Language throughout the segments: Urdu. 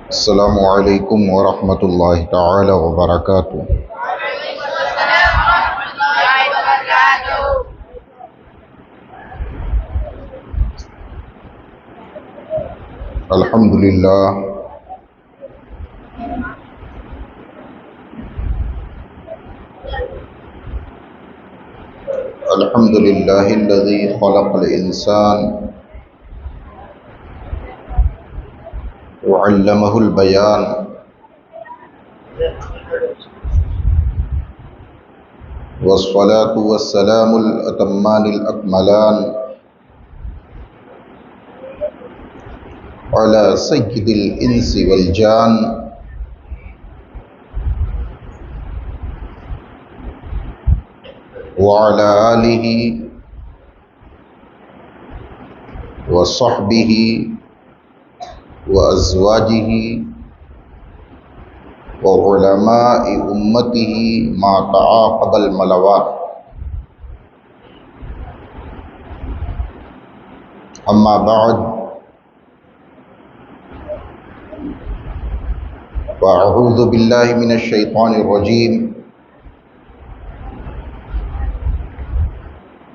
السلام علیکم ورحمۃ اللہ تعالی وبرکاتہ۔ الحمد للہ الحمد للہ الذی خلق الانسان وعلمہ البیان والصلاة والسلام الاتمان الاکملان علی سید الانس والجان وعلى آلہ وصحبہ وازواجہ وعلماء امتہ ما تعاقب الملوات۔ اما بعد فاعوذ باللہ من الشیطان الرجیم،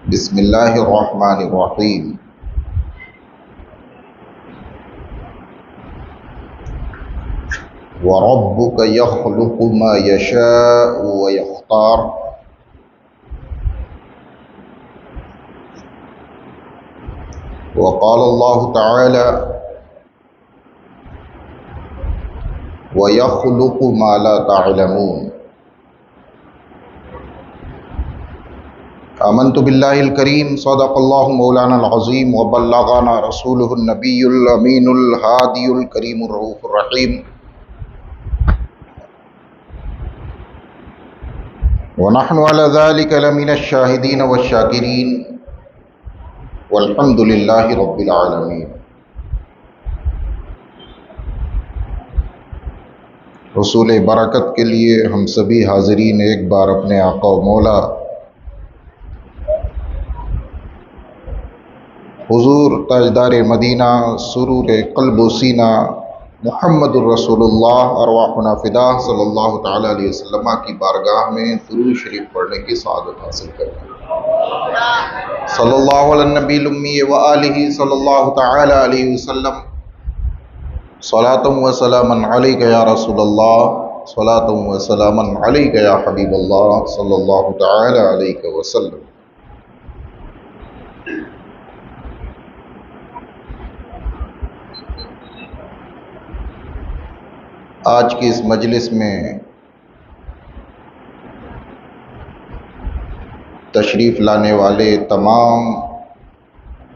بسم اللہ الرحمن الرحیم۔ وَرَبُّكَ يَخْلُقُ مَا يَشَاءُ وَيَخْتَارُ وقال اللہ تعالی وَيَخْلُقُ مَا لَا تَعْلَمُونَ۔ آمنت باللہ الکریم، صدق اللہ مولانا العظیم، وبلغنا رسولہ النبی الامین الہادی الکریم الرؤوف الرحیم، ونحن على ذلك لمن الشاہدین والشاکرین، والحمد للہ رب العالمین۔ حصول برکت کے لیے ہم سبھی حاضرین ایک بار اپنے آقا و مولا حضور تاجدار مدینہ سرور قلب و سینہ محمد الرسول اللہ ارواحنا فداہ صلی اللہ تعالیٰ علیہ وسلم کی بارگاہ میں درود شریف پڑھنے کی سعادت حاصل کریں۔ صلی اللہ علی النبی الامی وآلہ صلی اللہ تعالیٰ علیہ وسلم، صلاۃ و سلاما علیک یا رسول اللہ، صلاۃ و سلاما علیک یا حبیب اللہ صلی اللہ تعالیٰ علیہ وسلم۔ آج کی اس مجلس میں تشریف لانے والے تمام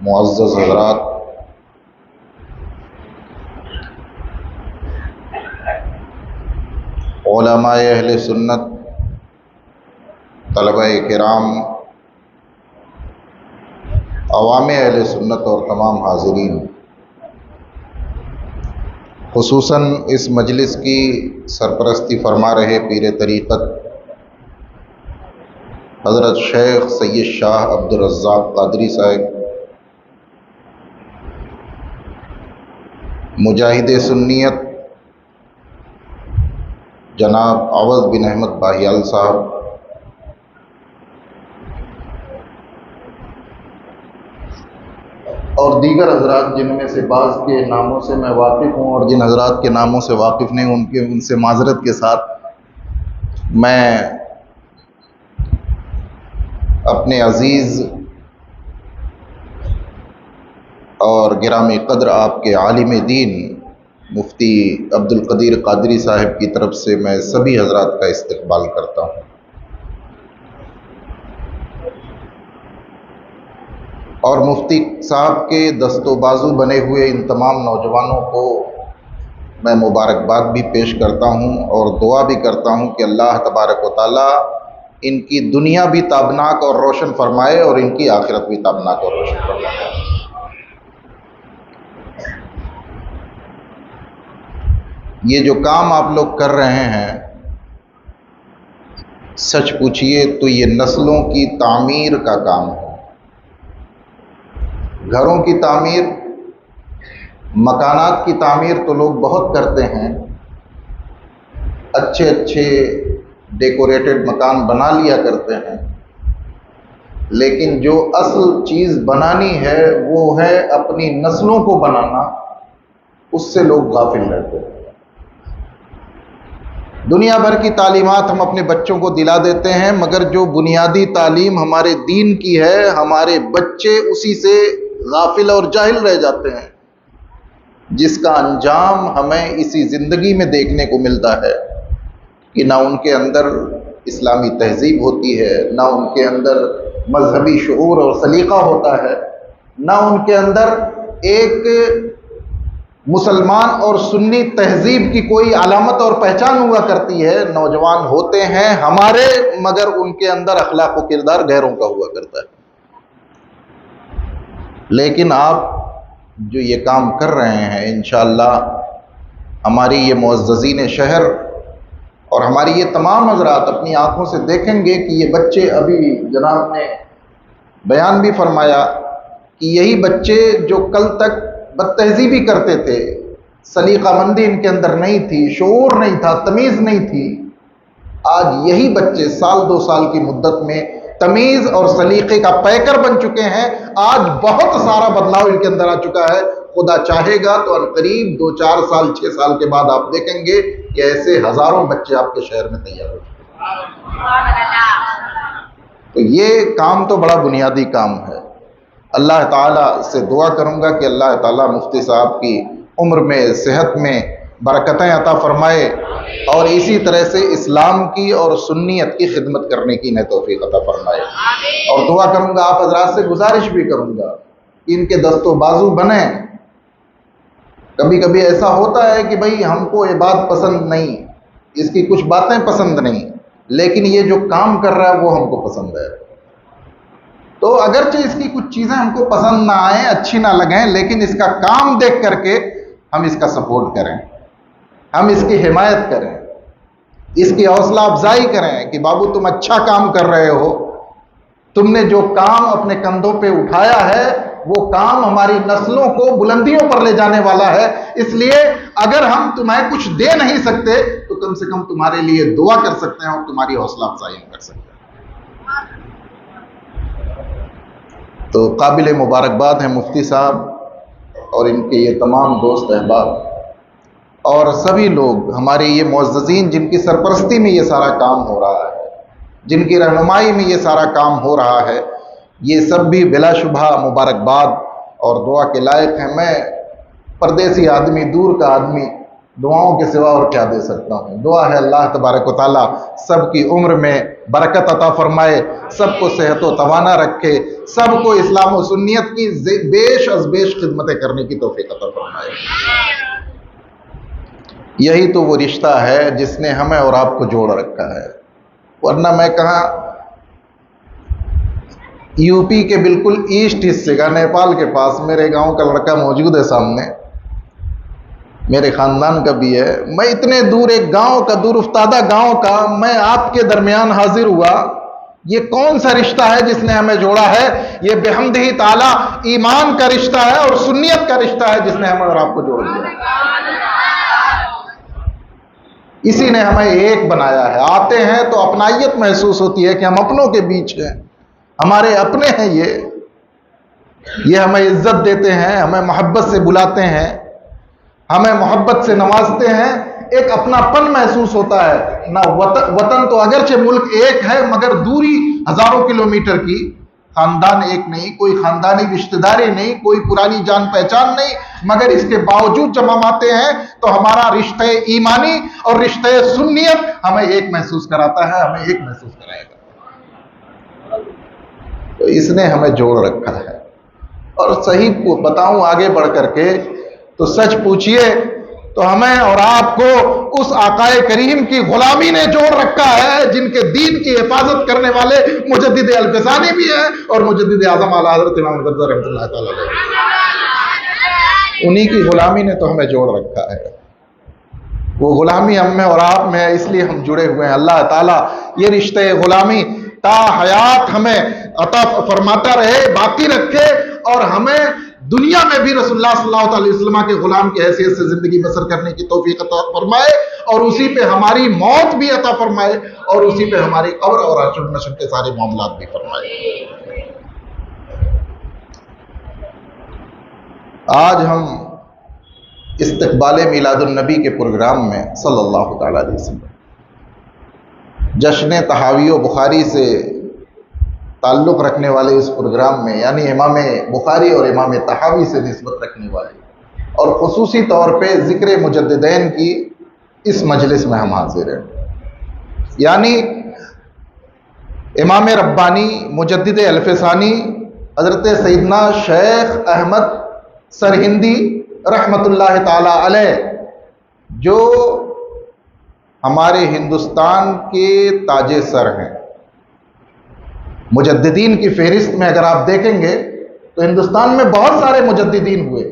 معزز حضرات، علماء اہل سنت، طلباء کرام، عوام اہل سنت اور تمام حاضرین، خصوصاً اس مجلس کی سرپرستی فرما رہے پیر طریقت حضرت شیخ سید شاہ عبدالرزاق قادری صاحب، مجاہد سنیت جناب عوض بن احمد باہیال صاحب، اور دیگر حضرات جن میں سے بعض کے ناموں سے میں واقف ہوں اور جن حضرات کے ناموں سے واقف نہیں ہوں، ان سے معذرت کے ساتھ میں اپنے عزیز اور گرامی قدر آپ کے عالم دین مفتی عبدالقدیر قادری صاحب کی طرف سے میں سبھی حضرات کا استقبال کرتا ہوں۔ اور مفتی صاحب کے دست و بازو بنے ہوئے ان تمام نوجوانوں کو میں مبارکباد بھی پیش کرتا ہوں اور دعا بھی کرتا ہوں کہ اللہ تبارک و تعالی ان کی دنیا بھی تابناک اور روشن فرمائے اور ان کی آخرت بھی تابناک اور روشن فرمائے۔ یہ جو کام آپ لوگ کر رہے ہیں، سچ پوچھئے تو یہ نسلوں کی تعمیر کا کام ہے، گھروں کی تعمیر، مکانات کی تعمیر تو لوگ بہت کرتے ہیں، اچھے اچھے ڈیکوریٹڈ مکان بنا لیا کرتے ہیں، لیکن جو اصل چیز بنانی ہے وہ ہے اپنی نسلوں کو بنانا، اس سے لوگ غافل رہتے ہیں۔ دنیا بھر کی تعلیمات ہم اپنے بچوں کو دلا دیتے ہیں، مگر جو بنیادی تعلیم ہمارے دین کی ہے، ہمارے بچے اسی سے غافل اور جاہل رہ جاتے ہیں، جس کا انجام ہمیں اسی زندگی میں دیکھنے کو ملتا ہے کہ نہ ان کے اندر اسلامی تہذیب ہوتی ہے، نہ ان کے اندر مذہبی شعور اور سلیقہ ہوتا ہے، نہ ان کے اندر ایک مسلمان اور سنی تہذیب کی کوئی علامت اور پہچان ہوا کرتی ہے۔ نوجوان ہوتے ہیں ہمارے، مگر ان کے اندر اخلاق و کردار غیروں کا ہوا کرتا ہے۔ لیکن آپ جو یہ کام کر رہے ہیں، انشاءاللہ ہماری یہ معززین شہر اور ہماری یہ تمام حضرات اپنی آنکھوں سے دیکھیں گے کہ یہ بچے، ابھی جناب نے بیان بھی فرمایا کہ یہی بچے جو کل تک بد تہذیبی کرتے تھے، سلیقہ مندی ان کے اندر نہیں تھی، شعور نہیں تھا، تمیز نہیں تھی، آج یہی بچے سال دو سال کی مدت میں تمیز اور سلیقے کا پیکر بن چکے ہیں۔ آج بہت سارا بدلاؤ ان کے اندر آ چکا ہے۔ خدا چاہے گا تو عنقریب 2-4 سال 6 سال کے بعد آپ دیکھیں گے کہ ایسے ہزاروں بچے آپ کے شہر میں تیار ہو چکے ہیں۔ تو یہ کام تو بڑا بنیادی کام ہے۔ اللہ تعالیٰ سے دعا کروں گا کہ اللہ تعالیٰ مفتی صاحب کی عمر میں، صحت میں برکتیں عطا فرمائے، اور اسی طرح سے اسلام کی اور سنیت کی خدمت کرنے کی انہیں توفیق عطا فرمائے۔ اور دعا کروں گا، آپ حضرات سے گزارش بھی کروں گا کہ ان کے دست و بازو بنیں۔ کبھی کبھی ایسا ہوتا ہے کہ بھئی ہم کو یہ بات پسند نہیں، اس کی کچھ باتیں پسند نہیں، لیکن یہ جو کام کر رہا ہے وہ ہم کو پسند ہے، تو اگرچہ اس کی کچھ چیزیں ہم کو پسند نہ آئیں، اچھی نہ لگیں، لیکن اس کا کام دیکھ کر کے ہم اس کا سپورٹ کریں، ہم اس کی حمایت کریں، اس کی حوصلہ افزائی کریں کہ بابو تم اچھا کام کر رہے ہو، تم نے جو کام اپنے کندھوں پہ اٹھایا ہے وہ کام ہماری نسلوں کو بلندیوں پر لے جانے والا ہے۔ اس لیے اگر ہم تمہیں کچھ دے نہیں سکتے تو کم سے کم تمہارے لیے دعا کر سکتے ہیں اور تمہاری حوصلہ افزائی کر سکتے ہیں۔ تو قابل مبارکباد ہیں مفتی صاحب اور ان کے یہ تمام دوست احباب اور سبھی لوگ، ہمارے یہ معززین جن کی سرپرستی میں یہ سارا کام ہو رہا ہے، جن کی رہنمائی میں یہ سارا کام ہو رہا ہے، یہ سب بھی بلا شبہ مبارکباد اور دعا کے لائق ہیں۔ میں پردیسی آدمی، دور کا آدمی، دعاؤں کے سوا اور کیا دے سکتا ہوں؟ دعا ہے اللہ تبارک و تعالیٰ سب کی عمر میں برکت عطا فرمائے، سب کو صحت و توانا رکھے، سب کو اسلام و سنیت کی بیش از بیش خدمتیں کرنے کی توفیق عطا فرمائے۔ یہی تو وہ رشتہ ہے جس نے ہمیں اور آپ کو جوڑ رکھا ہے، ورنہ میں کہاں یو پی کے بالکل ایسٹ حصے کا، نیپال کے پاس میرے گاؤں کا لڑکا موجود ہے سامنے، میرے خاندان کا بھی ہے، میں اتنے دور ایک گاؤں کا، دور افتادہ گاؤں کا، میں آپ کے درمیان حاضر ہوا۔ یہ کون سا رشتہ ہے جس نے ہمیں جوڑا ہے؟ یہ بحمدہ تعالی ایمان کا رشتہ ہے اور سنیت کا رشتہ ہے جس نے ہمیں اور آپ کو جوڑ دیا۔ اسی نے ہمیں ایک بنایا ہے۔ آتے ہیں تو اپنائیت محسوس ہوتی ہے کہ ہم اپنوں کے بیچ ہیں، ہمارے اپنے ہیں، یہ ہمیں عزت دیتے ہیں، ہمیں محبت سے بلاتے ہیں، ہمیں محبت سے نوازتے ہیں، ایک اپنا پن محسوس ہوتا ہے نہ۔ وطن تو اگرچہ ملک ایک ہے مگر دوری ہزاروں کلومیٹر کی، خاندان ایک نہیں، کوئی خاندانی رشتہ داری نہیں، کوئی پرانی جان پہچان نہیں، مگر اس کے باوجود جب ہم آتے ہیں تو ہمارا رشتہ ایمانی اور رشتہ سنیت ہمیں ایک محسوس کراتا ہے، ہمیں ایک محسوس کرائے گا۔ تو اس نے ہمیں جوڑ رکھا ہے۔ اور صحیح کو بتاؤں آگے بڑھ کر کے تو سچ پوچھئے تو ہمیں اور آپ کو اس آقائے کریم کی غلامی نے جوڑ رکھا ہے، جن کے دین کی حفاظت کرنے والے مجدد الفسانی بھی ہیں اور مجدد اعظم اعلیٰ حضرت امام مرتضیٰ رحمۃ اللہ تعالیٰ علیہ، انہی کی غلامی نے تو ہمیں جوڑ رکھا ہے۔ وہ غلامی ہم میں اور آپ میں ہے، اس لیے ہم جڑے ہوئے ہیں۔ اللہ تعالیٰ یہ رشتہ غلامی تا حیات ہمیں عطا فرماتا رہے، باقی رکھے، اور ہمیں دنیا میں بھی رسول اللہ صلی اللہ علیہ وسلم کے غلام کی حیثیت سے زندگی بسر کرنے کی توفیق عطا فرمائے، اور اسی پہ ہماری موت بھی عطا فرمائے، اور اسی پہ ہماری قبر اور حشر نشر کے سارے معاملات بھی فرمائے۔ آج ہم استقبال میلاد النبی کے پروگرام میں صلی اللہ تعالی علیہ وسلم جشن تحاوی و بخاری سے تعلق رکھنے والے اس پروگرام میں، یعنی امام بخاری اور امام طحاوی سے نسبت رکھنے والے، اور خصوصی طور پہ ذکر مجددین کی اس مجلس میں ہم حاضر ہیں، یعنی امام ربانی مجدد الف ثانی حضرت سیدنا شیخ احمد سرہندی رحمت اللہ تعالی علیہ، جو ہمارے ہندوستان کے تاج سر ہیں۔ مجددین کی فہرست میں اگر آپ دیکھیں گے تو ہندوستان میں بہت سارے مجددین ہوئے،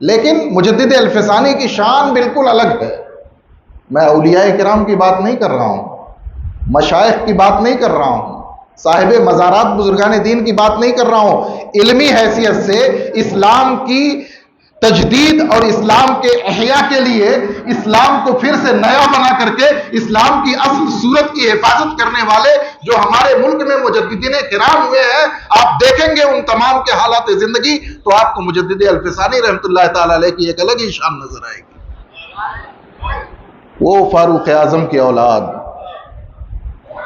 لیکن مجدد الف ثانی کی شان بالکل الگ ہے۔ میں اولیاء کرام کی بات نہیں کر رہا ہوں، مشائخ کی بات نہیں کر رہا ہوں، صاحب مزارات بزرگان دین کی بات نہیں کر رہا ہوں۔ علمی حیثیت سے اسلام کی تجدید اور اسلام کے احیاء کے لیے، اسلام کو پھر سے نیا بنا کر کے اسلام کی اصل صورت کی حفاظت کرنے والے جو ہمارے ملک میں مجددین کرام ہوئے ہیں، آپ دیکھیں گے ان تمام کے حالات زندگی تو آپ کو مجدد الف ثانی رحمۃ اللہ تعالی علیہ کی ایک الگ ہی شان نظر آئے گی۔ وہ فاروق اعظم کی اولاد،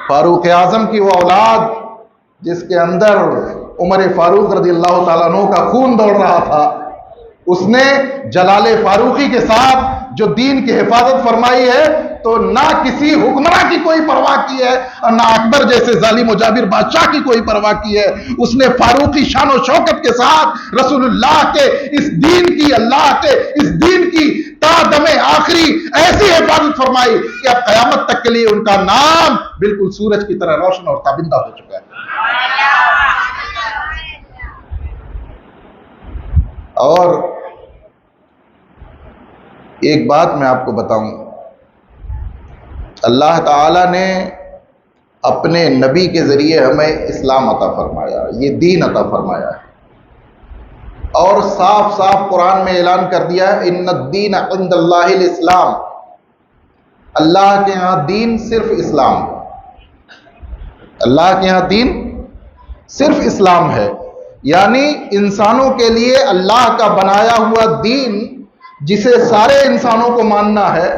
فاروق اعظم کی وہ اولاد جس کے اندر عمر فاروق رضی اللہ تعالیٰ عنہ کا خون دوڑ رہا تھا، اس نے جلال فاروقی کے ساتھ جو دین کی حفاظت فرمائی ہے تو نہ کسی حکمراں کی کوئی پرواہ کی ہے اور نہ اکبر جیسے ظالم و جابر بادشاہ کی کوئی پرواہ کی ہے۔ اس نے فاروقی شان و شوکت کے ساتھ رسول اللہ کے اس دین کی، اللہ کے اس دین کی تا دم آخری ایسی حفاظت فرمائی کہ اب قیامت تک کے لیے ان کا نام بالکل سورج کی طرح روشن اور تابندہ ہو چکا ہے۔ اور ایک بات میں آپ کو بتاؤں، اللہ تعالیٰ نے اپنے نبی کے ذریعے ہمیں اسلام عطا فرمایا، یہ دین عطا فرمایا ہے، اور صاف صاف قرآن میں اعلان کر دیا ہے ان الدین عند اللہ الاسلام، اللہ کے ہاں دین صرف اسلام ہے، اللہ کے ہاں دین صرف اسلام ہے، یعنی انسانوں کے لیے اللہ کا بنایا ہوا دین جسے سارے انسانوں کو ماننا ہے،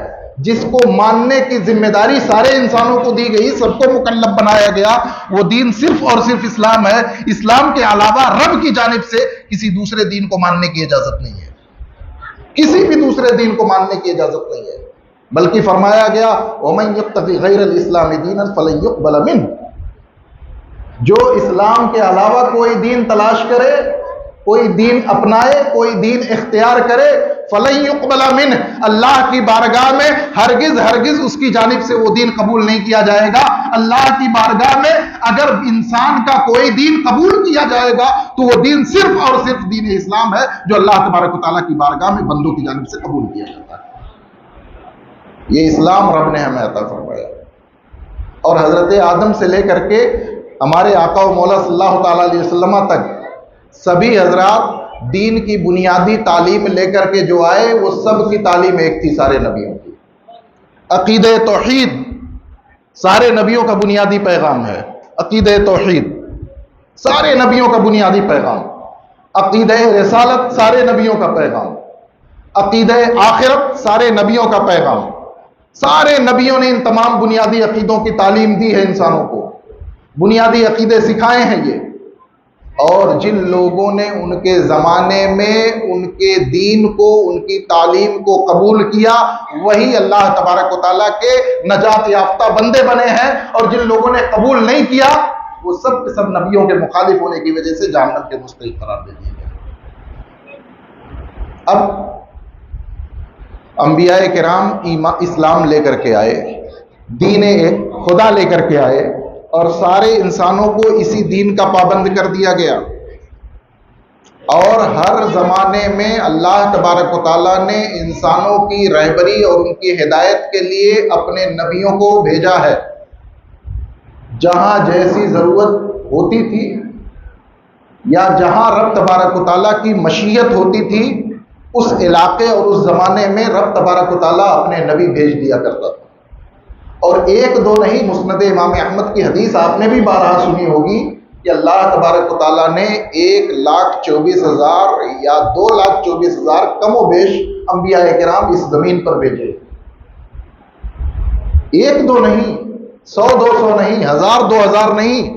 جس کو ماننے کی ذمہ داری سارے انسانوں کو دی گئی، سب کو مکلف بنایا گیا، وہ دین صرف اور صرف اسلام ہے۔ اسلام کے علاوہ رب کی جانب سے کسی دوسرے دین کو ماننے کی اجازت نہیں ہے، کسی بھی دوسرے دین کو ماننے کی اجازت نہیں ہے، بلکہ فرمایا گیا وَمَن يَبْتَغِ غَيْرَ الْإِسْلَامِ دِينًا فَلَن يُقْبَلَ مِنْهُ، جو اسلام کے علاوہ کوئی دین تلاش کرے، کوئی دین اپنائے، کوئی دین اختیار کرے، فَلَن يُقْبَلَ مِنْهُ، اللہ کی بارگاہ میں ہرگز ہرگز اس کی جانب سے وہ دین قبول نہیں کیا جائے گا۔ اللہ کی بارگاہ میں اگر انسان کا کوئی دین قبول کیا جائے گا تو وہ دین صرف اور صرف دین اسلام ہے جو اللہ تبارک و تعالیٰ کی بارگاہ میں بندوں کی جانب سے قبول کیا جاتا ہے۔ یہ اسلام رب نے ہمیں عطا فرمایا، اور حضرت آدم سے لے کر کے ہمارے آقا و مولا صلی اللہ تعالیٰ علیہ وسلم تک سبھی حضرات دین کی بنیادی تعلیم لے کر کے جو آئے وہ سب کی تعلیم ایک تھی، سارے نبیوں کی۔ عقیدہ توحید سارے نبیوں کا بنیادی پیغام ہے، عقیدہ توحید سارے نبیوں کا بنیادی پیغام، عقیدہ رسالت سارے نبیوں کا پیغام، عقیدہ آخرت سارے نبیوں کا پیغام، سارے نبیوں نے ان تمام بنیادی عقیدوں کی تعلیم دی ہے، انسانوں کو بنیادی عقیدے سکھائے ہیں یہ، اور جن لوگوں نے ان کے زمانے میں ان کے دین کو، ان کی تعلیم کو قبول کیا، وہی اللہ تبارک و تعالیٰ کے نجات یافتہ بندے بنے ہیں، اور جن لوگوں نے قبول نہیں کیا وہ سب کے سب نبیوں کے مخالف ہونے کی وجہ سے جہنم کے مستحق قرار دے دیے گئے۔ اب انبیاء کرام اسلام لے کر کے آئے، دین خدا لے کر کے آئے، اور سارے انسانوں کو اسی دین کا پابند کر دیا گیا، اور ہر زمانے میں اللہ تبارک و تعالیٰ نے انسانوں کی رہبری اور ان کی ہدایت کے لیے اپنے نبیوں کو بھیجا ہے۔ جہاں جیسی ضرورت ہوتی تھی یا جہاں رب تبارک و تعالیٰ کی مشیت ہوتی تھی اس علاقے اور اس زمانے میں رب تبارک و تعالیٰ اپنے نبی بھیج دیا کرتا تھا. اور ایک دو نہیں، مسند امام احمد کی حدیث آپ نے بھی بارہا سنی ہوگی کہ اللہ تبارک و تعالیٰ نے 1,24,000 یا 2,24,000 کم و بیش انبیاء کرام اس زمین پر بھیجے. ایک دو نہیں، 100 200 نہیں، 1000 2000 نہیں،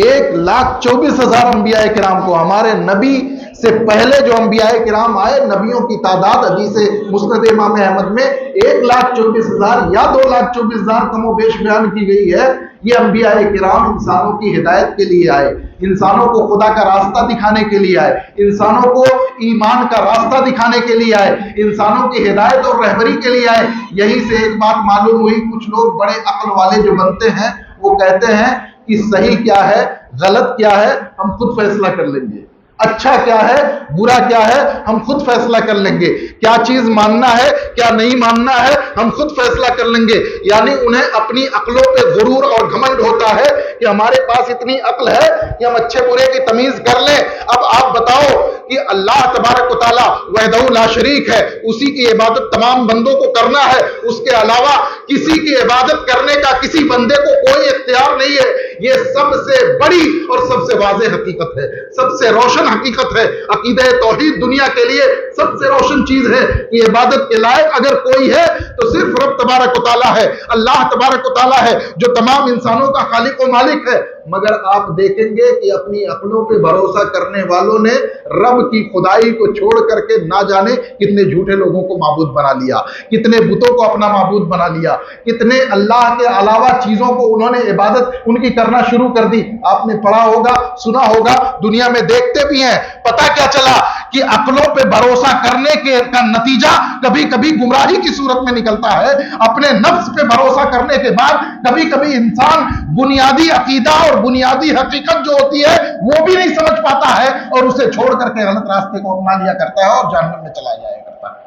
1,24,000 انبیاء کرام کو. ہمارے نبی سے پہلے جو انبیاء کرام آئے، نبیوں کی تعداد حدیث مسند امام احمد میں 1,24,000 یا 2,24,000 کم و بیش بیان کی گئی ہے. یہ انبیاء کرام انسانوں کی ہدایت کے لیے آئے، انسانوں کو خدا کا راستہ دکھانے کے لیے آئے، انسانوں کو ایمان کا راستہ دکھانے کے لیے آئے، انسانوں کی ہدایت اور رہبری کے لیے آئے. یہی سے ایک بات معلوم ہوئی، کچھ لوگ بڑے عقل والے جو بنتے ہیں وہ کہتے ہیں کہ صحیح کیا ہے، غلط کیا ہے ہم خود فیصلہ کر لیں گے، اچھا کیا ہے برا کیا ہے ہم خود فیصلہ کر لیں گے، کیا چیز ماننا ہے کیا نہیں ماننا ہے ہم خود فیصلہ کر لیں گے. یعنی انہیں اپنی عقلوں پہ غرور اور گھمنڈ ہوتا ہے کہ ہمارے پاس اتنی عقل ہے کہ ہم اچھے برے کی تمیز کر لیں. اب آپ بتاؤ کہ اللہ تبارک و تعالیٰ وحدہ لا شریک ہے، اسی کی عبادت تمام بندوں کو کرنا ہے، اس کے علاوہ کسی کی عبادت کرنے کا کسی بندے کو کوئی اختیار نہیں ہے. یہ سب سے بڑی اور سب سے واضح حقیقت ہے، سب سے روشن حقیقت ہے. عقیدہ توحید دنیا کے لیے سب سے روشن چیز ہے کہ عبادت کے لائق اگر کوئی ہے تو صرف رب تبارک و تعالیٰ ہے، اللہ تبارک و تعالیٰ ہے جو تمام انسانوں کا خالق و مالک ہے. مگر آپ دیکھیں گے کہ اپنی عقلوں پہ بھروسہ کرنے والوں نے رب کی خدائی کو چھوڑ کر کے نہ جانے کتنے جھوٹے لوگوں کو معبود بنا لیا، کتنے بتوں کو اپنا معبود بنا لیا، کتنے اللہ کے علاوہ چیزوں کو انہوں نے عبادت ان کی کرنا شروع کر دی. آپ نے پڑھا ہوگا، سنا ہوگا، دنیا میں دیکھتے بھی ہیں. پتہ کیا چلا کہ عقلوں پہ بھروسہ کرنے کا نتیجہ کبھی کبھی گمراہی کی صورت میں نکلتا ہے. اپنے نفس پہ بھروسہ کرنے کے بعد کبھی کبھی انسان بنیادی عقیدہ اور بنیادی حقیقت جو ہوتی ہے وہ بھی نہیں سمجھ پاتا ہے اور اسے چھوڑ کر کے غلط راستے کو اپنا لیا کرتا ہے اور جہنم میں چلا جایا کرتا ہے.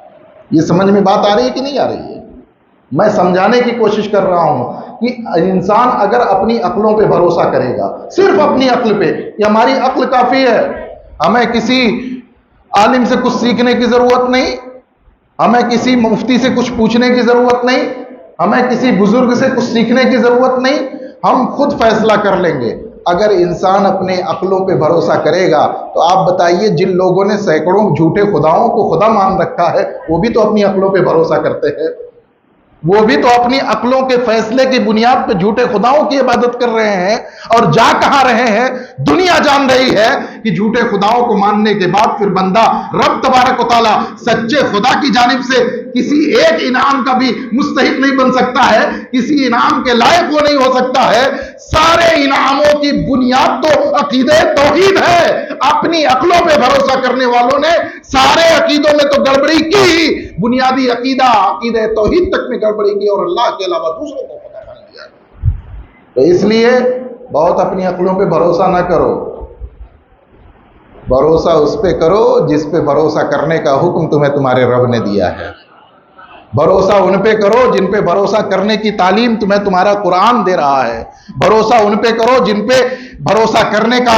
یہ سمجھ میں بات آ رہی ہے کہ نہیں آ رہی ہے؟ میں سمجھانے کی کوشش کر رہا ہوں کہ انسان اگر اپنی عقلوں پہ بھروسہ کرے گا، صرف اپنی عقل پہ، یہ ہماری عقل کافی ہے، ہمیں کسی عالم سے کچھ سیکھنے کی ضرورت نہیں، ہمیں کسی مفتی سے کچھ پوچھنے کی ضرورت نہیں، ہمیں کسی بزرگ سے کچھ سیکھنے کی ضرورت نہیں، ہم خود فیصلہ کر لیں گے. اگر انسان اپنے عقلوں پہ بھروسہ کرے گا تو آپ بتائیے جن لوگوں نے سینکڑوں جھوٹے خداؤں کو خدا مان رکھا ہے وہ بھی تو اپنی عقلوں پہ بھروسہ کرتے ہیں، وہ بھی تو اپنی عقلوں کے فیصلے کی بنیاد پہ جھوٹے خداؤں کی عبادت کر رہے ہیں. اور جا کہاں رہے ہیں؟ دنیا جان رہی ہے کہ جھوٹے خداؤں کو ماننے کے بعد پھر بندہ رب تبارک و تعالیٰ سچے خدا کی جانب سے کسی ایک انعام کا بھی مستحق نہیں بن سکتا ہے، کسی انعام کے لائق وہ نہیں ہو سکتا ہے. سارے انعاموں کی بنیاد تو عقیدہ توحید ہے. اپنی عقلوں پہ بھروسہ کرنے والوں نے سارے عقیدوں میں تو گڑبڑی کی، بنیادی عقیدہ توحید تک میں گڑبڑی کی اور اللہ کے علاوہ دوسروں کو خدا مان لیا. تو اس لیے بہت اپنی عقلوں پہ بھروسہ نہ کرو، بھروسہ اس پہ کرو جس پہ بھروسہ کرنے کا حکم تمہیں تمہارے رب نے دیا ہے. بھروسہ ان پہ کرو جن پہ بھروسہ کرنے کی تعلیم تمہیں تمہارا قرآن دے رہا ہے. بھروسہ ان پہ کرو جن پہ بھروسہ کرنے کا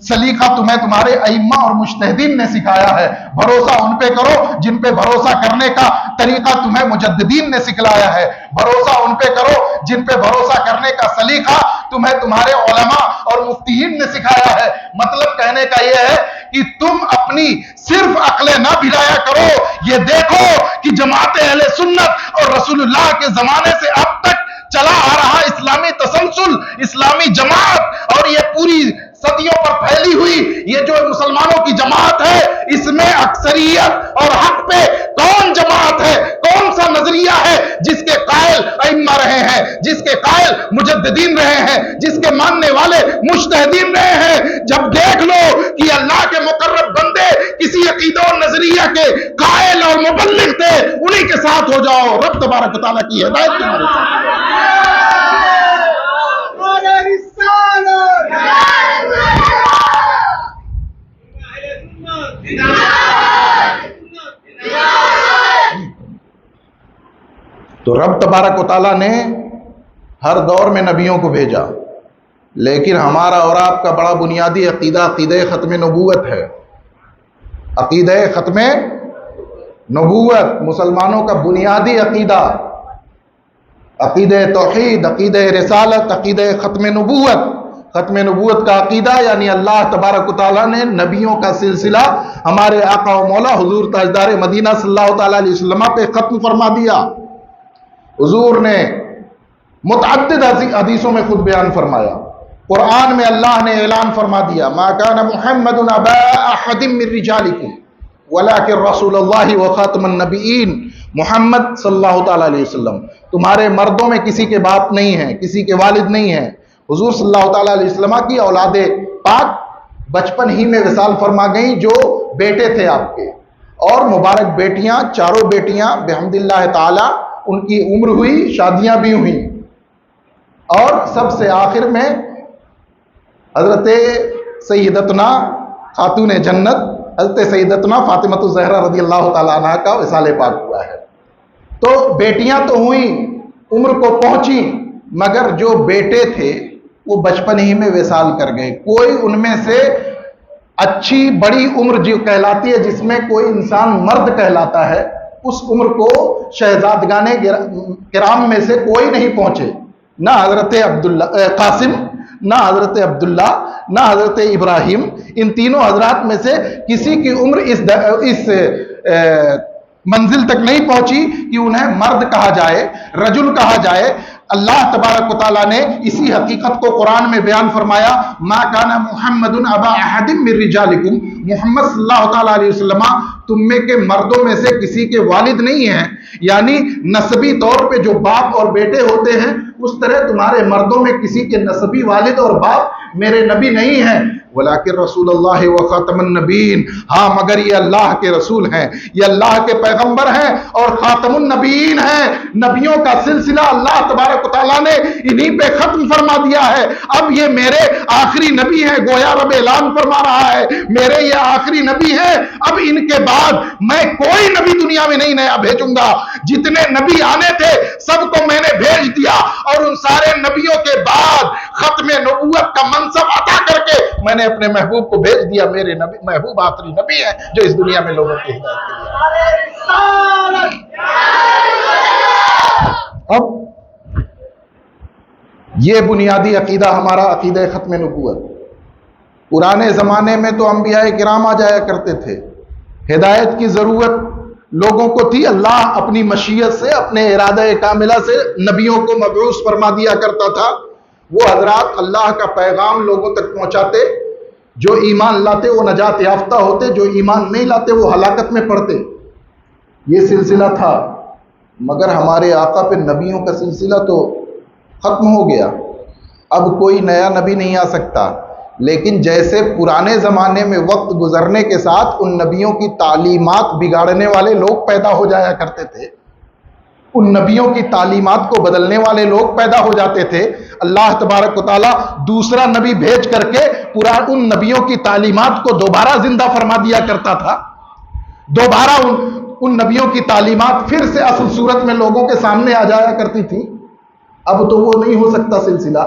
سلیقہ تمہیں تمہارے ائمہ اور مجتہدین نے سکھایا ہے. بھروسہ ان پہ کرو جن پہ بھروسہ کرنے کا طریقہ تمہیں مجددین نے سکھلایا ہے. بھروسہ ان پہ کرو جن پہ بھروسہ کرنے کا سلیقہ تمہیں تمہارے علماء اور مفتیین نے سکھایا ہے. مطلب کہنے کا یہ ہے کہ تم اپنی صرف عقلیں نہ بھلایا کرو، یہ دیکھو کہ جماعت اہل سنت اور رسول اللہ کے زمانے سے اب تک چلا آ رہا اسلامی تسلسل، اسلامی جماعت اور یہ پوری صدیوں پر پھیلی ہوئی یہ جو مسلمانوں کی جماعت ہے، اس میں اکثریت اور حق پہ کون جماعت ہے، کون سا نظریہ ہے جس کے قائل ائمہ رہے ہیں، جس کے قائل مجددین رہے ہیں، جس کے ماننے والے مجتہدین رہے ہیں. جب دیکھ لو کہ اللہ کے مقرب بندے کسی عقیدہ اور نظریہ کے قائل اور مبلغ تھے، انہی کے ساتھ ہو جاؤ. رب تبارک و تعالیٰ کی ہدایت تمہارے ساتھ ہو. تو رب تبارک و تعالیٰ نے ہر دور میں نبیوں کو بھیجا، لیکن ہمارا اور آپ کا بڑا بنیادی عقیدہ عقیدہ ختم نبوت ہے. عقیدہ ختم نبوت مسلمانوں کا بنیادی عقیدہ، عقیدہ توحید، عقیدہ رسالت، عقیدہ ختم نبوت. ختم نبوت کا عقیدہ یعنی اللہ تبارک و تعالیٰ نے نبیوں کا سلسلہ ہمارے آقا و مولا حضور تاجدار مدینہ صلی اللہ تعالیٰ علیہ وسلم پہ ختم فرما دیا. حضور نے متعدد حدیثوں میں خود بیان فرمایا، قرآن میں اللہ نے اعلان فرما دیا، ما کان محمد ابا احد من رجالکم ولکن رسول اللہ وخاتم النبیین. محمد صلی اللہ تعالیٰ علیہ وسلم تمہارے مردوں میں کسی کے باپ نہیں ہیں، کسی کے والد نہیں ہیں. حضور صلی اللہ تعالیٰ علیہ وسلم کی اولاد پاک بچپن ہی میں وصال فرما گئیں، جو بیٹے تھے آپ کے، اور مبارک بیٹیاں، چاروں بیٹیاں بحمد اللہ تعالیٰ ان کی عمر ہوئی، شادیاں بھی ہوئیں. اور سب سے آخر میں حضرت سیدتنا خاتون جنت حضرت سیدتنا فاطمہ الزہرا رضی اللہ تعالیٰ عنہ کا وصال پاک ہوا ہے. تو بیٹیاں تو ہوئیں، عمر کو پہنچی، مگر جو بیٹے تھے وہ بچپن ہی میں وصال کر گئے. کوئی ان میں سے اچھی بڑی عمر جو کہلاتی ہے، جس میں کوئی انسان مرد کہلاتا ہے، اس عمر کو شہزادگان کرام میں سے کوئی نہیں پہنچے. نہ حضرت قاسم، نہ حضرت عبداللہ، نہ حضرت ابراہیم. ان تینوں حضرات میں سے کسی کی عمر اس منزل تک نہیں پہنچی کہ انہیں مرد کہا جائے، رجل کہا جائے. اللہ تبارک و تعالیٰ نے اسی حقیقت کو قرآن میں بیان فرمایا، ما کان محمد ابا احد من رجالکم. محمد صلی اللہ تعالیٰ علیہ وسلم تم میں کے مردوں میں سے کسی کے والد نہیں ہیں. یعنی نسبی طور پہ جو باپ اور بیٹے ہوتے ہیں، اس طرح تمہارے مردوں میں کسی کے نسبی والد اور باپ میرے نبی نہیں ہیں. ولیکن رسول اللہ و خاتم النبیین، ہاں مگر یہ اللہ کے رسول ہیں، یہ اللہ کے پیغمبر ہیں اور خاتم النبیین ہیں. نبیوں کا سلسلہ اللہ تبارک و تعالیٰ نے انہی پہ ختم فرما دیا ہے. اب یہ میرے آخری نبی ہیں، گویا رب اعلان فرما رہا ہے میرے یہ آخری نبی ہیں، اب ان کے بعد میں کوئی نبی دنیا میں نہیں نیا بھیجوں گا. جتنے نبی آنے تھے سب کو میں نے بھیج دیا، اور ان سارے نبیوں کے بعد ختم نبوت کا منصب عطا کر کے میں نے اپنے محبوب کو بھیج دیا. میرے نبی محبوب آخری نبی ہے جو اس دنیا میں لوگوں کی ہدایت کے لیے. اب یہ بنیادی عقیدہ ہمارا عقیدہ ختم نبوت. پرانے زمانے میں تو انبیاء کرام آ جایا کرتے تھے، ہدایت کی ضرورت لوگوں کو تھی. اللہ اپنی مشیت سے، اپنے ارادہ کاملہ سے نبیوں کو مبعوث فرما دیا کرتا تھا. وہ حضرات اللہ کا پیغام لوگوں تک پہنچاتے، جو ایمان لاتے وہ نجات یافتہ ہوتے، جو ایمان نہیں لاتے وہ ہلاکت میں پڑتے. یہ سلسلہ تھا. مگر ہمارے آقا پہ نبیوں کا سلسلہ تو ختم ہو گیا. اب کوئی نیا نبی نہیں آ سکتا. لیکن جیسے پرانے زمانے میں وقت گزرنے کے ساتھ ان نبیوں کی تعلیمات بگاڑنے والے لوگ پیدا ہو جایا کرتے تھے، ان نبیوں کی تعلیمات کو بدلنے والے لوگ پیدا ہو جاتے تھے، اللہ تبارک و تعالیٰ دوسرا نبی بھیج کر کے ان نبیوں کی تعلیمات کو دوبارہ زندہ فرما دیا کرتا تھا. دوبارہ ان نبیوں کی تعلیمات پھر سے اصل صورت میں لوگوں کے سامنے آ جایا کرتی تھی. اب تو وہ نہیں ہو سکتا سلسلہ.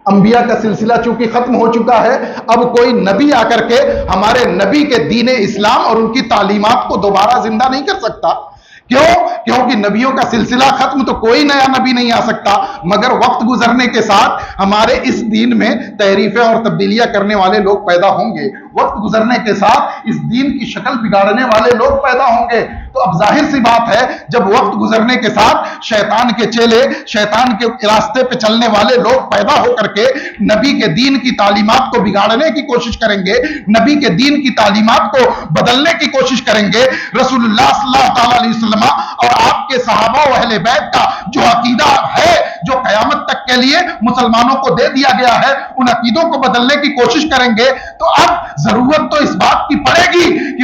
انبیاء کا سلسلہ چونکہ ختم ہو چکا ہے، اب کوئی نبی آ کر کے ہمارے نبی کے دین اسلام اور ان کی تعلیمات کو دوبارہ زندہ نہیں کر سکتا. کیوں؟ کیونکہ نبیوں کا سلسلہ ختم تو کوئی نیا نبی نہیں آ سکتا. مگر وقت گزرنے کے ساتھ ہمارے اس دین میں تحریفیں اور تبدیلیاں کرنے والے لوگ پیدا ہوں گے. وقت گزرنے کے ساتھ اس دین کی شکل بگاڑنے والے لوگ پیدا ہوں گے. تو اب ظاہر سی بات ہے، جب وقت گزرنے کے ساتھ شیطان کے چیلے، شیطان کے راستے پہ چلنے والے لوگ پیدا ہو کر کے نبی کے دین کی تعلیمات کو بگاڑنے کی کوشش کریں گے، نبی کے دین کی تعلیمات کو بدلنے کی کوشش کریں گے. رسول اللہ صلی اللہ تعالیٰ علیہ وسلم اور آپ کے صحابہ و اہل بیت کا جو عقیدہ ہے، جو قیامت تک کے لیے مسلمانوں کو دے دیا گیا ہے، ان عقیدوں کو بدلنے کی کوشش کریں گے. تو اب ضرورت تو اس بات کی پڑے گی کہ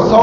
100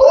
2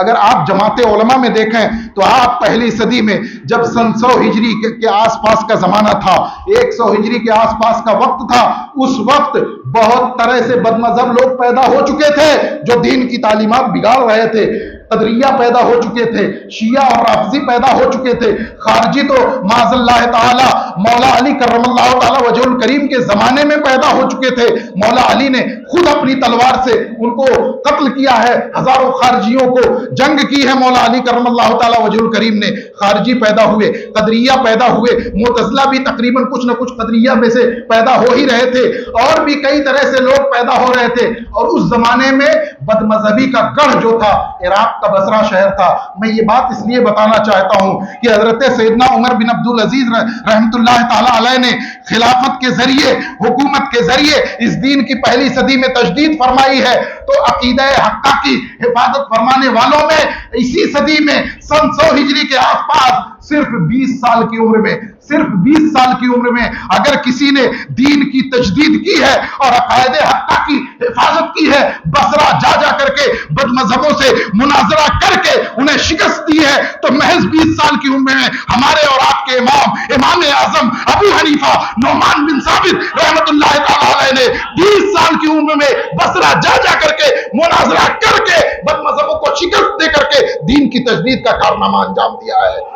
اگر آپ جماعت علماء میں دیکھیں تو آپ پہلی صدی میں جب سن 100 ہجری کے آس پاس کا زمانہ تھا، 100 ہجری کے آس پاس کا وقت تھا، اس وقت بہت طرح سے بد مذہب لوگ پیدا ہو چکے تھے جو دین کی تعلیمات بگاڑ رہے تھے، قدریہ پیدا ہو چکے تھے، شیعہ اور رافضی پیدا ہو چکے تھے، خارجی تو معاذ اللہ تعالی مولا علی کرم اللہ تعالی وجہ الکریم کے زمانے میں پیدا ہو چکے تھے۔ مولا علی نے خود اپنی تلوار سے ان کو قتل کیا ہے، ہزاروں خارجیوں کو جنگ کی ہے مولا علی کرم اللہ تعالی وجہ الکریم نے۔ خارجی پیدا ہوئے، قدریہ پیدا ہوئے، معتزلہ بھی تقریباً کچھ نہ کچھ قدریہ میں سے پیدا ہو ہی رہے تھے، اور بھی کئی طرح سے لوگ پیدا ہو رہے تھے، اور اس زمانے میں بد مذہبی کا گڑھ جو تھا عراق کا بصرہ شہر تھا۔ میں یہ بات اس لیے بتانا چاہتا ہوں کہ حضرت سیدنا عمر بن عبدالعزیز رحمت اللہ تعالی علیہ نے خلافت کے ذریعے، حکومت کے ذریعے اس دین کی پہلی صدی میں تجدید فرمائی ہے، تو عقیدہ حقہ کی حفاظت فرمانے والوں میں اسی صدی میں سن 100 ہجری کے آس پاس صرف 20 سال کی عمر میں، صرف 20 سال کی عمر میں اگر کسی نے دین کی تجدید کی ہے اور عقائد حقہ کی حفاظت کی ہے، بصرہ جا جا کر کے بد مذہبوں سے مناظرہ کر کے انہیں شکست دی ہے، تو محض 20 سال کی عمر میں ہمارے اور آپ کے امام اعظم ابو حنیفہ نعمان بن ثابت رحمت اللہ تعالی علیہ نے 20 سال کی عمر میں بصرہ جا جا کر کے مناظرہ کر کے بد مذہبوں کو شکست دے کر کے دین کی تجدید کا کارنامہ انجام دیا ہے۔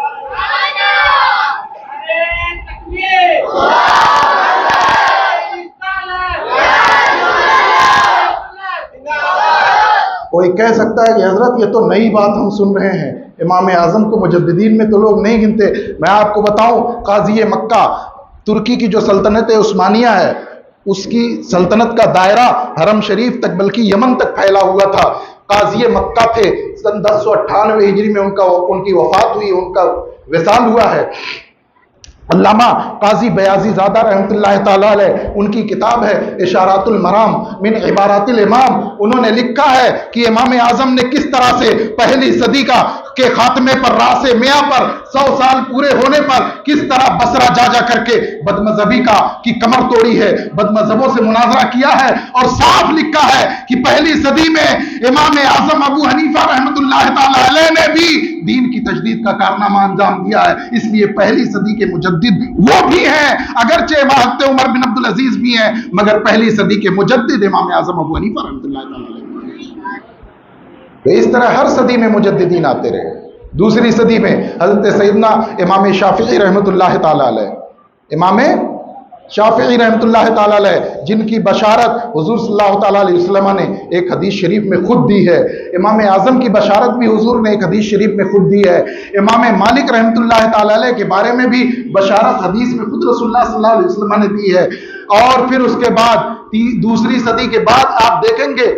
کوئی کہہ سکتا ہے کہ حضرت یہ تو نئی بات ہم سن رہے ہیں، امام اعظم کو مجددین میں تو لوگ نہیں گنتے۔ میں آپ کو بتاؤں، قاضی مکہ ترکی کی جو سلطنت عثمانیہ ہے، اس کی سلطنت کا دائرہ حرم شریف تک بلکہ یمن تک پھیلا ہوا تھا۔ قاضی مکہ تھے، سن 1098 ہجری میں ان کی وفات ہوئی، ان کا وصال ہوا ہے۔ علامہ قاضی بیاضی زادہ رحمت اللہ تعالی علیہ، ان کی کتاب ہے اشارات المرام من عبارات الامام، انہوں نے لکھا ہے کہ امام اعظم نے کس طرح سے پہلی صدی کے خاتمے پر، راس میاں پر 100 سال پورے ہونے پر کس طرح بصرہ جا جا کر کے بد مذہبی کی کمر توڑی ہے، بد مذہبوں سے مناظرہ کیا ہے، اور صاف لکھا ہے کہ پہلی صدی میں امام اعظم ابو حنیفہ رحمت اللہ تعالی علیہ نے بھی دین کی تجدید کا کارنامہ انجام دیا ہے۔ اس لیے پہلی صدی کے مجدد وہ بھی ہیں، اگرچہ حضرت عمر بن عبدالعزیز بھی ہیں، مگر پہلی صدی کے مجدد امام اعظم ابو حنیفہ رحمت اللہ تعالی علیہ۔ اس طرح ہر صدی میں مجددین آتے رہے۔ دوسری صدی میں حضرت سیدنا امام شافعی رحمت اللہ تعالی علیہ، امام شافعی رحمت اللہ تعالی علیہ، جن کی بشارت حضور صلی اللہ تعالی علیہ وسلم نے ایک حدیث شریف میں خود دی ہے۔ امام اعظم کی بشارت بھی حضور نے ایک حدیث شریف میں خود دی ہے۔ امام مالک رحمت اللہ تعالی علیہ کے بارے میں بھی بشارت حدیث میں خود رسول اللہ صلی اللہ علیہ وسلم نے دی ہے۔ اور پھر اس کے بعد دوسری صدی کے بعد آپ دیکھیں گے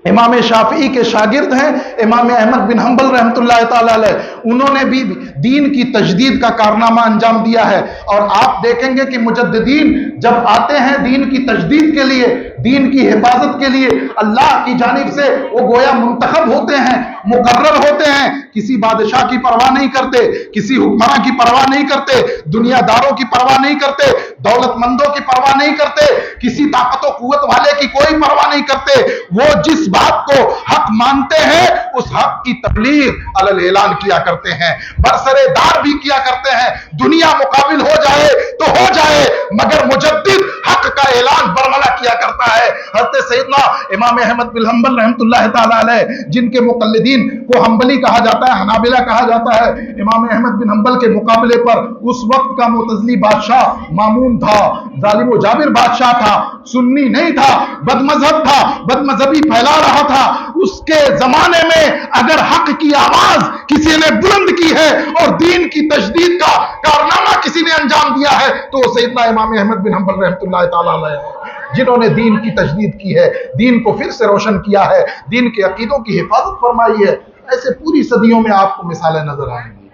امام شافعی کے شاگرد ہیں امام احمد بن حنبل رحمت اللہ تعالی علیہ، انہوں نے بھی دین کی تجدید کا کارنامہ انجام دیا ہے۔ اور آپ دیکھیں گے کہ مجددین جب آتے ہیں دین کی تجدید کے لیے، دین کی حفاظت کے لیے، اللہ کی جانب سے وہ گویا منتخب ہوتے ہیں، مقرر ہوتے ہیں، کسی بادشاہ کی پرواہ نہیں کرتے، کسی حکمراں کی پرواہ نہیں کرتے، دنیا داروں کی پرواہ نہیں کرتے، دولت مندوں کی پرواہ نہیں کرتے، کسی طاقت و قوت والے کی کوئی پرواہ نہیں کرتے۔ وہ جس بات کو حق مانتے ہیں اس حق کی تبلیغ علی اعلان کیا کرتے ہیں، برسرے دار بھی کیا کرتے ہیں۔ دنیا مقابل ہو جائے تو ہو جائے، مگر مجدد حق کا اعلان برملا کیا کرتا ہے۔ حضرت سیدنا امام احمد بن حنبل رحمت اللہ تعالی علیہ، جن کے مقلدین کو حنبلی کہا جاتا ہے، حنابلہ کہا جاتا ہے، امام احمد بن حنبل کے مقابلے پر اس وقت کا معتزلی بادشاہ مامون تھا، ظالم و جابر بادشاہ تھا، سنی نہیں تھا، بد مذہب تھا، بد مذہبی پھیلا رہا تھا۔ اس کے زمانے میں اگر حق کی آواز کسی نے بلند کی ہے اور دین کی تجدید کا کارنامہ کسی نے انجام دیا ہے تو وہ سیدنا امام احمد بن حنبل رحمۃ اللہ تعالی علیہ ہے، جنہوں نے دین کی تجدید کی ہے، دین کو پھر سے روشن کیا ہے، دین کے عقیدوں کی حفاظت فرمائی ہے۔ ایسے پوری صدیوں میں آپ کو مثالیں نظر آئیں گی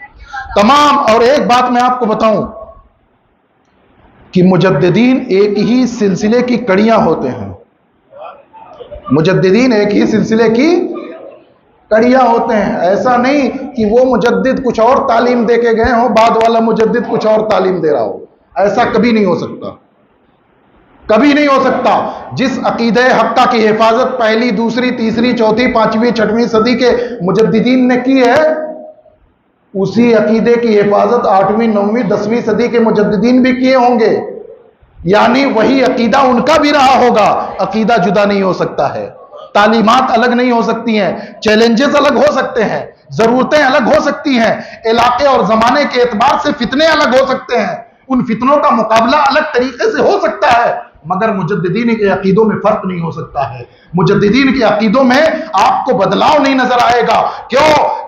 تمام۔ اور ایک بات میں آپ کو بتاؤں کہ مجددین ایک ہی سلسلے کی کڑیاں ہوتے ہیں، مجددین ایک ہی سلسلے کی کڑیاں ہوتے ہیں۔ ایسا نہیں کہ وہ مجدد کچھ اور تعلیم دے کے گئے ہوں، بعد والا مجدد کچھ اور تعلیم دے رہا ہو، ایسا کبھی نہیں ہو سکتا۔ کبھی نہیں ہو سکتا۔ جس عقیدہ حقہ کی حفاظت پہلی، دوسری، تیسری، چوتھی، پانچویں، چھٹویں صدی کے مجددین نے کی ہے، اسی عقیدے کی حفاظت آٹھویں، نویں، دسویں صدی کے مجددین بھی کیے ہوں گے، یعنی وہی عقیدہ ان کا بھی رہا ہوگا۔ عقیدہ جدا نہیں ہو سکتا ہے، تعلیمات الگ نہیں ہو سکتی ہیں، چیلنجز الگ ہو سکتے ہیں، ضرورتیں الگ ہو سکتی ہیں، علاقے اور زمانے کے اعتبار سے فتنے الگ ہو سکتے ہیں، ان فتنوں کا مقابلہ الگ طریقے سے ہو سکتا ہے، مگر مجددین کے عقیدوں میں فرق نہیں ہو سکتا ہے۔ مجددین کے عقیدوں میں آپ کو بدلاؤ نہیں نظر آئے گا۔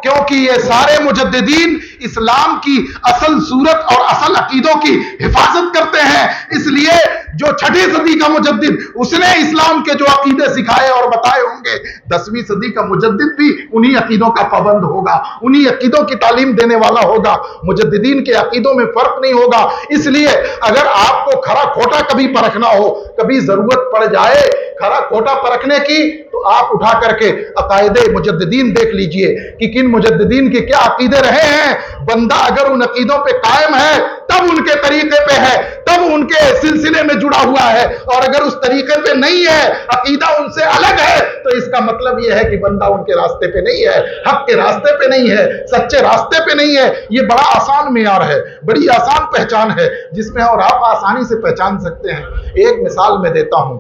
کیونکہ یہ سارے مجددین اسلام کی اصل صورت اور اصل عقیدوں کی حفاظت کرتے ہیں۔ اس لیے جو چھٹی صدی کا مجدد، اس نے اسلام کے جو عقیدے سکھائے اور بتائے ہوں گے، 10ویں صدی کا مجدد بھی انہی عقیدوں کا پابند ہوگا، انہی عقیدوں کی تعلیم دینے والا ہوگا۔ مجددین کے عقیدوں میں فرق نہیں ہوگا۔ اس لیے اگر آپ کو کھرا کھوٹا کبھی پرکھنا ہو، کبھی ضرورت پڑ جائے کھرا کھوٹا پرکھنے کی، تو آپ اٹھا کر کے عقائد مجددین دیکھ لیجئے کہ کن مجددین کے کیا عقیدے رہے ہیں۔ بندہ اگر ان عقیدوں پہ قائم ہے تب ان کے طریقے پہ ہے، تب ان کے سلسلے میں جڑا ہوا ہے، اور اگر اس طریقے پہ نہیں ہے، عقیدہ ان سے الگ ہے، تو اس کا مطلب یہ ہے کہ بندہ ان کے راستے پہ نہیں ہے، حق کے راستے پہ نہیں ہے، سچے راستے پہ نہیں ہے۔ یہ بڑا آسان معیار ہے، بڑی آسان پہچان ہے، جس میں اور آپ آسانی سے پہچان سکتے ہیں۔ ایک مثال میں دیتا ہوں،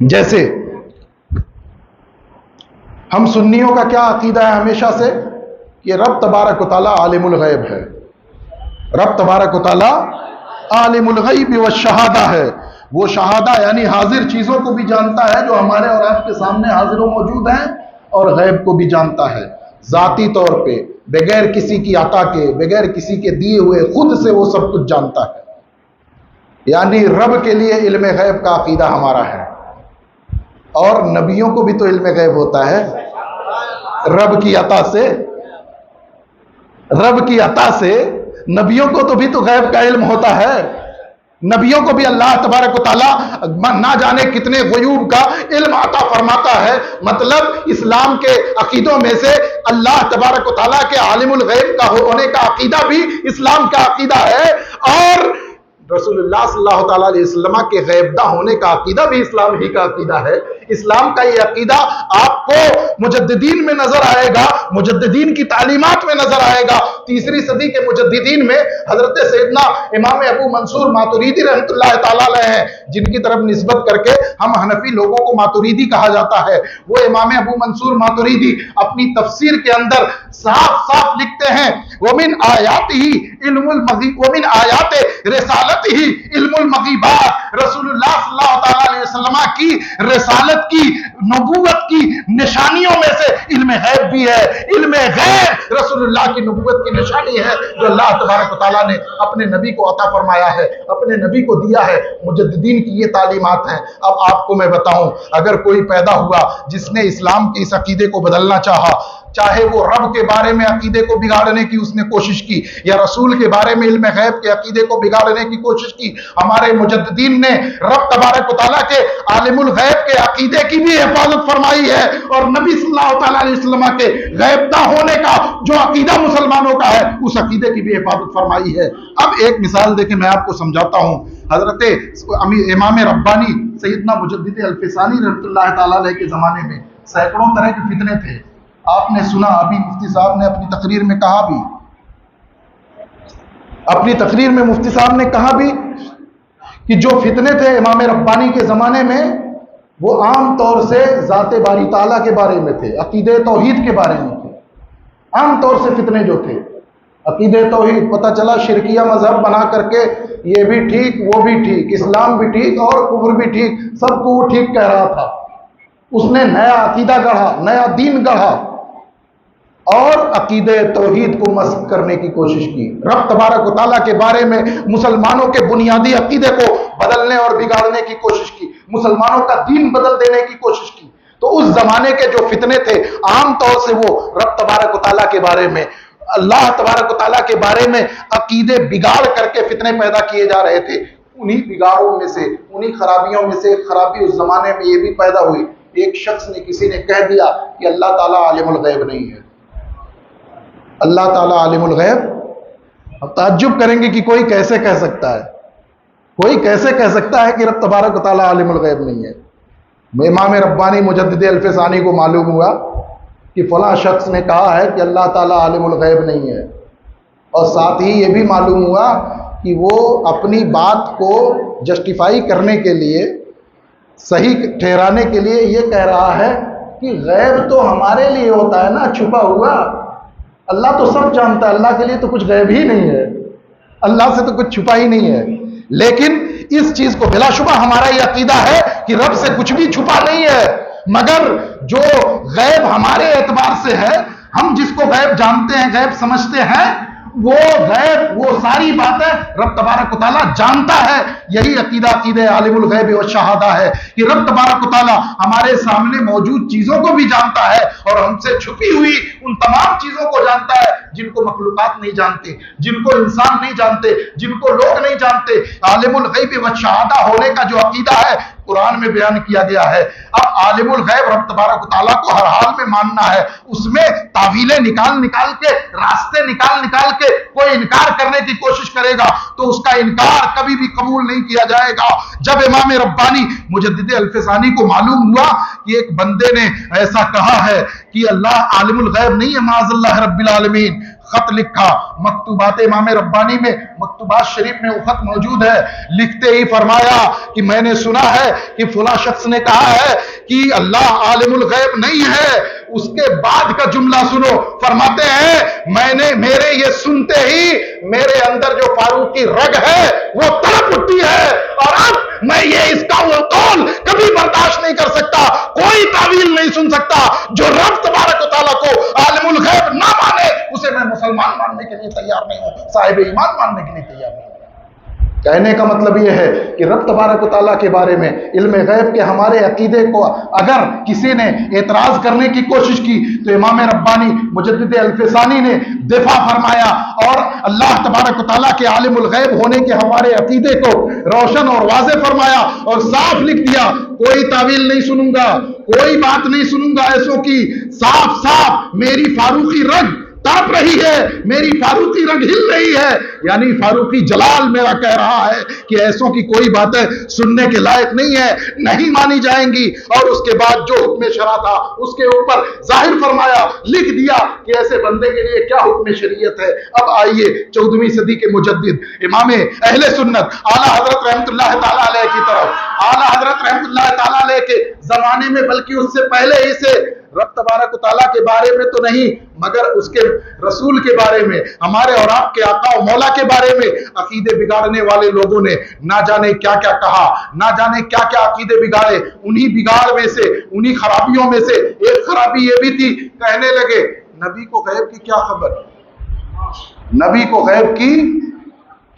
جیسے ہم سنیوں کا کیا عقیدہ ہے ہمیشہ سے کہ رب تبارک و تعالیٰ عالم الغیب ہے، رب تبارک و تعالیٰ عالم الغیب والشہادہ ہے۔ وہ شہادہ یعنی حاضر چیزوں کو بھی جانتا ہے جو ہمارے اور آپ کے سامنے حاضر و موجود ہیں، اور غیب کو بھی جانتا ہے ذاتی طور پہ، بغیر کسی کی عطا کے، بغیر کسی کے دیے ہوئے، خود سے وہ سب کچھ جانتا ہے۔ یعنی رب کے لیے علم غیب کا عقیدہ ہمارا ہے، اور نبیوں کو بھی تو علم غیب ہوتا ہے رب کی عطا سے، رب کی عطا سے نبیوں کو تو بھی تو غیب کا علم ہوتا ہے۔ نبیوں کو بھی اللہ تبارک و تعالیٰ نہ جانے کتنے غیوب کا علم عطا فرماتا ہے۔ مطلب اسلام کے عقیدوں میں سے اللہ تبارک و تعالیٰ کے عالم الغیب کا ہونے کا عقیدہ بھی اسلام کا عقیدہ ہے، اور رسول اللہ صلی اللہ تعالیٰ علیہ وسلم کے غیبدہ ہونے کا عقیدہ بھی اسلام ہی کا عقیدہ ہے۔ اسلام کا یہ عقیدہ آپ کو مجددین میں نظر آئے گا، مجددین کی تعلیمات میں نظر آئے گا۔ 3 صدی کے مجددین میں حضرت سیدنا امام ابو منصور ماتریدی رحمۃ اللہ تعالیٰ علیہ ہیں، جن کی طرف نسبت کر کے ہم حنفی لوگوں کو ماتریدی کہا جاتا ہے۔ وہ امام ابو منصور ماتریدی اپنی تفسیر کے اندر صاف صاف لکھتے ہیں، وَمِنْ آيَاتِهِ عِلْمُ الْمَغِيبِ وَمِنْ آيَاتِ رِسَالَتِهِ عِلْمُ الْمَغِيبَاتِ۔ رسول اللہ صلی اللہ تعالیٰ علیہ وسلم کی رسالت کی، نبوت کی نشانیوں میں سے علم غیب بھی ہے۔ علم غیب رسول اللہ کی نبوت کی نشانی ہے، جو اللہ تبارک و تعالیٰ نے اپنے نبی کو عطا فرمایا ہے، اپنے نبی کو دیا ہے۔ مجددین کی یہ تعلیمات ہیں۔ اب آپ کو میں بتاؤں، اگر کوئی پیدا ہوا جس نے اسلام کے اس عقیدے کو بدلنا چاہا، چاہے وہ رب کے بارے میں عقیدے کو بگاڑنے کی اس نے کوشش کی، یا رسول کے بارے میں علم غیب کے عقیدے کو بگاڑنے کی کوشش کی، ہمارے مجددین نے رب تبارک و تعالیٰ کے عالم الغیب کے عقیدے کی بھی حفاظت فرمائی ہے، اور نبی صلی اللہ تعالیٰ علیہ وسلم کے غیبدہ ہونے کا جو عقیدہ مسلمانوں کا ہے، اس عقیدے کی بھی حفاظت فرمائی ہے۔ اب ایک مثال دے کے میں آپ کو سمجھاتا ہوں۔ حضرت امام ربانی سیدنا مجدد الفسانی رحمۃ اللہ تعالیٰ علیہ کے زمانے میں سینکڑوں طرح کے فتنے تھے۔ آپ نے سنا، ابھی مفتی صاحب نے اپنی تقریر میں کہا بھی، اپنی تقریر میں مفتی صاحب نے کہا بھی کہ جو فتنے تھے امام ربانی کے زمانے میں، وہ عام طور سے ذات باری تعالیٰ کے بارے میں تھے، عقیدہ توحید کے بارے میں تھے۔ عام طور سے فتنے جو تھے عقیدہ توحید، پتہ چلا شرکیہ مذہب بنا کر کے یہ بھی ٹھیک وہ بھی ٹھیک، اسلام بھی ٹھیک اور کفر بھی ٹھیک، سب کو وہ ٹھیک کہہ رہا تھا۔ اس نے نیا عقیدہ گڑھا، نیا دین گڑھا، اور عقیدہ توحید کو مسخ کرنے کی کوشش کی، رب تبارک و تعالیٰ کے بارے میں مسلمانوں کے بنیادی عقیدے کو بدلنے اور بگاڑنے کی کوشش کی، مسلمانوں کا دین بدل دینے کی کوشش کی۔ تو اس زمانے کے جو فتنے تھے عام طور سے وہ رب تبارک و تعالیٰ کے بارے میں، اللہ تبارک و تعالیٰ کے بارے میں عقیدے بگاڑ کر کے فتنے پیدا کیے جا رہے تھے۔ انہی بگاڑوں میں سے، انہی خرابیوں میں سے ایک خرابی اس زمانے میں یہ بھی پیدا ہوئی، ایک شخص نے، کسی نے کہہ دیا کہ اللہ تعالیٰ عالم الغیب نہیں ہے، اللہ تعالیٰ عالم الغیب۔ اب تعجب کریں گے کہ کوئی کیسے کہہ سکتا ہے؟ کوئی کیسے کہہ سکتا ہے کہ رب تبارک و تعالیٰ عالم الغیب نہیں ہے؟ امام ربانی مجدد الفسانی کو معلوم ہوا کہ فلاں شخص نے کہا ہے کہ اللہ تعالیٰ عالم الغیب نہیں ہے، اور ساتھ ہی یہ بھی معلوم ہوا کہ وہ اپنی بات کو جسٹیفائی کرنے کے لیے، صحیح ٹھہرانے کے لیے یہ کہہ رہا ہے کہ غیب تو ہمارے لیے ہوتا ہے نا، چھپا ہوا، اللہ تو سب جانتا ہے، اللہ کے لیے تو کچھ غیب ہی نہیں ہے، اللہ سے تو کچھ چھپا ہی نہیں ہے۔ لیکن اس چیز کو بلا شبہ ہمارا یہ عقیدہ ہے کہ رب سے کچھ بھی چھپا نہیں ہے، مگر جو غیب ہمارے اعتبار سے ہے، ہم جس کو غیب جانتے ہیں، غیب سمجھتے ہیں، وہ غیب، وہ ساری باتیں رب تبارک و تعالیٰ جانتا ہے۔ یہی عقیدہ عالم الغیب و شہادہ ہے کہ رب تبارک و تعالیٰ ہمارے سامنے موجود چیزوں کو بھی جانتا ہے اور ہم سے چھپی ہوئی ان تمام چیزوں کو جانتا ہے جن کو مخلوقات نہیں جانتے، جن کو انسان نہیں جانتے، جن کو لوگ نہیں جانتے۔ عالم الغیب و شہادہ ہونے کا جو عقیدہ ہے قرآن میں بیان کیا گیا ہے۔ اب عالم الغیب رب تبارک و تعالیٰ کو ہر حال میں ماننا ہے، اس میں تعویلیں نکال کے، راستے نکال کے کوئی انکار کرنے کی کوشش کرے گا تو اس کا انکار کبھی بھی قبول نہیں کیا جائے گا۔ جب امام ربانی مجدد الفسانی کو معلوم ہوا کہ ایک بندے نے ایسا کہا ہے کہ اللہ عالم الغیب نہیں ہے معاذ اللہ رب العالمین، خط لکھا، مکتوبات امام ربانی میں، مکتوبات شریف میں وہ خط موجود ہے، لکھتے ہی فرمایا کہ میں نے سنا ہے کہ فلاں شخص نے کہا ہے کہ اللہ عالم الغیب نہیں ہے۔ اس کے بعد کا جملہ سنو، فرماتے ہیں میرے یہ سنتے ہی میرے اندر جو فاروقی رگ ہے وہ تڑپ اٹھتی ہے، اور اب میں یہ اس کا وہ قول کبھی برداشت نہیں کر سکتا، کوئی تعویل نہیں سن سکتا۔ جو رب تبارک و تعالیٰ کو عالم الغیب نہ مانے اسے میں مسلمان ماننے کے لیے تیار نہیں ہوں، صاحب ایمان ماننے کے لیے تیار نہیں ہوں۔ کہنے کا مطلب یہ ہے کہ رب تبارک و تعالیٰ کے بارے میں علم غیب کے ہمارے عقیدے کو اگر کسی نے اعتراض کرنے کی کوشش کی تو امام ربانی مجدد الفسانی نے دفاع فرمایا اور اللہ تبارک و تعالیٰ کے عالم الغیب ہونے کے ہمارے عقیدے کو روشن اور واضح فرمایا اور صاف لکھ دیا، کوئی تعویل نہیں سنوں گا، کوئی بات نہیں سنوں گا ایسوں کی، صاف صاف میری فاروقی رگ تڑپ رہی ہے، میری فاروقی رگ ہل رہی ہے، یعنی فاروقی جلال میرا کہہ رہا ہے کہ ایسوں کی کوئی باتیں سننے کے لائق نہیں ہے، نہیں مانی جائیں گی۔ اور اس کے بعد جو حکم شرع تھا اس کے اوپر ظاہر فرمایا، لکھ دیا کہ ایسے بندے کے لیے کیا حکم شریعت ہے۔ اب آئیے 14ویں صدی کے مجدد امام اہل سنت اعلیٰ حضرت رحمت اللہ تعالیٰ علیہ کی طرف، اعلیٰ حضرت رحمت اللہ تعالیٰ علیہ کے زمانے میں بلکہ اس سے پہلے ہی سے رب تبارک و تعالیٰ کے بارے میں تو نہیں مگر اس کے رسول کے بارے میں، ہمارے اور آپ کے آقا و مولا کے بارے میں عقیدے بگاڑنے والے لوگوں نے نہ جانے کیا کیا کہا، نہ جانے کیا کیا عقیدے بگاڑے۔ انہی بگاڑ میں سے، انہی خرابیوں میں سے ایک خرابی یہ بھی تھی، کہنے لگے نبی کو غیب کی کیا خبر، نبی کو غیب کی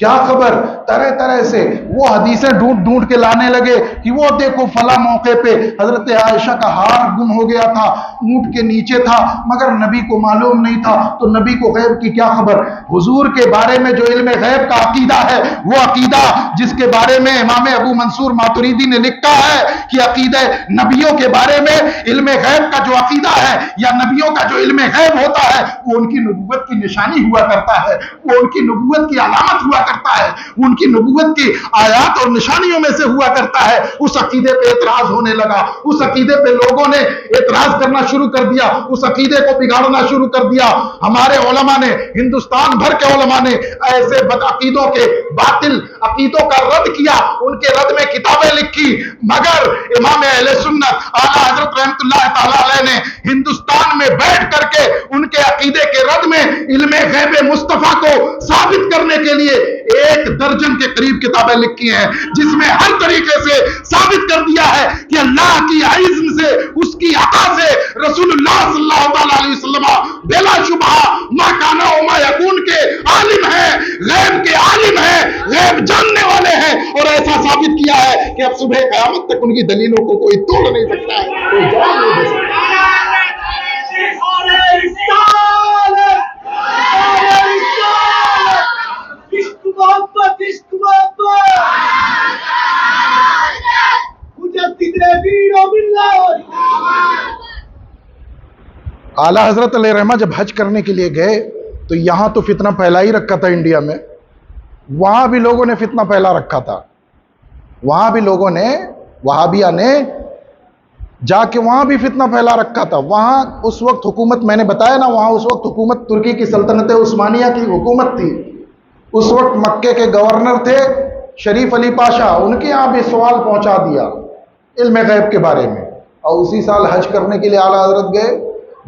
کیا خبر، طرح طرح سے وہ حدیثیں ڈھونڈ کے لانے لگے کہ وہ دیکھو فلاں موقع پہ حضرت عائشہ کا ہار گم ہو گیا تھا، اونٹ کے نیچے تھا مگر نبی کو معلوم نہیں تھا، تو نبی کو غیب کی کیا خبر۔ حضور کے بارے میں جو علم غیب کا عقیدہ ہے، وہ عقیدہ جس کے بارے میں امام ابو منصور ماتریدی نے لکھا ہے کہ عقیدہ نبیوں کے بارے میں علم غیب کا جو عقیدہ ہے یا نبیوں کا جو علم غیب ہوتا ہے وہ ان کی نبوت کی نشانی ہوا کرتا ہے، وہ ان کی نبوت کی علامت ہوا کرتا ہے، ان کی نبوت کی آیات اور نشانیوں میں سے ہوا کرتا ہے۔ اس عقیدے پہ اعتراض ہونے لگا، اس عقیدے پہ لوگوں نے اعتراض کرنا شروع کر دیا، اس عقیدے کو بگاڑنا شروع کر دیا۔ ہمارے علماء نے، ہندوستان بھر کے علماء نے ایسے بد عقیدوں کے باطل عقیدوں کا رد کیا، ان کے رد میں کتابیں لکھی، مگر امام اہل سنت اعلیٰ حضرت رحمت اللہ تعالیٰ علیہ نے ہندوستان میں بیٹھ کر کے ان کے عقیدے کے رد میں علم غیب مصطفیٰ کو ثابت کرنے کے لیے 1 درجن کے قریب کتابیں لکھی ہیں، جس میں ہر طریقے سے ثابت کر دیا ہے کہ اللہ کی عزم سے، اس کی عطا سے رسول اللہ صلی اللہ علیہ وسلم بلا شبہ ما کانا و ما یکون کے عالم ہیں، غیب کے عالم ہیں، غیب جاننے والے ہیں، اور ایسا ثابت کیا ہے کہ اب صبح قیامت تک ان کی دلیلوں کو کوئی توڑ نہیں سکتا ہے، کوئی جواب نہیں دے سکتا۔ اعلیٰ حضرت علیہ رحمہ جب حج کرنے کے لیے گئے تو یہاں تو فتنہ پھیلا ہی رکھا تھا انڈیا میں، وہاں بھی لوگوں نے فتنہ پھیلا رکھا تھا وہاں بھی لوگوں نے، وہابیہ نے جا کے وہاں بھی فتنہ پھیلا رکھا تھا. وہاں اس وقت حکومت، میں نے بتایا نا، وہاں اس وقت حکومت ترکی کی سلطنت عثمانیہ کی حکومت تھی. اس وقت مکے کے گورنر تھے شریف علی پاشا، ان کے یہاں بھی سوال پہنچا دیا علم غیب کے بارے میں. اور اسی سال حج کرنے کے لیے اعلیٰ حضرت گئے.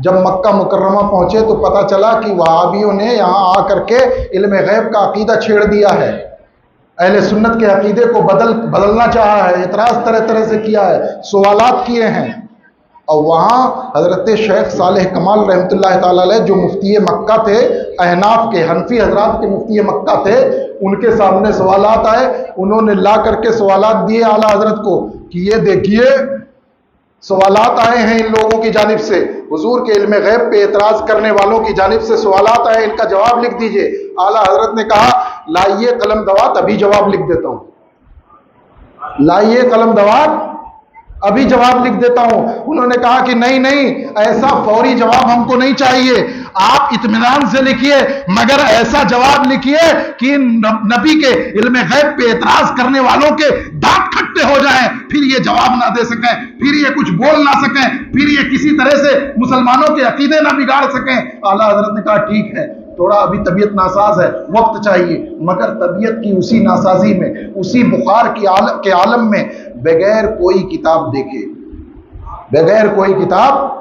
جب مکہ مکرمہ پہنچے تو پتہ چلا کہ وہابیوں نے یہاں آ کر کے علم غیب کا عقیدہ چھیڑ دیا ہے، اہل سنت کے عقیدے کو بدلنا چاہا ہے، اعتراض طرح طرح سے کیا ہے، سوالات کیے ہیں. اور وہاں حضرت شیخ صالح کمال رحمۃ اللہ تعالی علیہ جو مفتی مکہ تھے، احناف کے، حنفی حضرات کے مفتی مکہ تھے، ان کے سامنے سوالات آئے. انہوں نے لا کر کے سوالات دیے اعلیٰ حضرت کو کہ یہ دیکھیے سوالات آئے ہیں ان لوگوں کی جانب سے، حضور کے علم غیب پہ اعتراض کرنے والوں کی جانب سے سوالات آئے، ان کا جواب لکھ دیجئے. اعلیٰ حضرت نے کہا لائیے قلم دوات، ابھی جواب لکھ دیتا ہوں. لائیے قلم دوات، ابھی جواب لکھ دیتا ہوں. انہوں نے کہا کہ نہیں نہیں، ایسا فوری جواب ہم کو نہیں چاہیے، آپ اطمینان سے لکھیے، مگر ایسا جواب لکھیے کہ نبی کے علم غیب پہ اعتراض کرنے والوں کے دانت کھٹے ہو جائیں، پھر یہ جواب نہ دے سکیں، پھر یہ کچھ بول نہ سکیں، پھر یہ کسی طرح سے مسلمانوں کے عقیدے نہ بگاڑ سکیں. اعلیٰ حضرت نے کہا ٹھیک ہے، تھوڑا ابھی طبیعت ناساز ہے، وقت چاہیے. مگر طبیعت کی اسی ناسازی میں، اسی بخار کے عالم میں، بغیر کوئی کتاب دیکھے، بغیر کوئی کتاب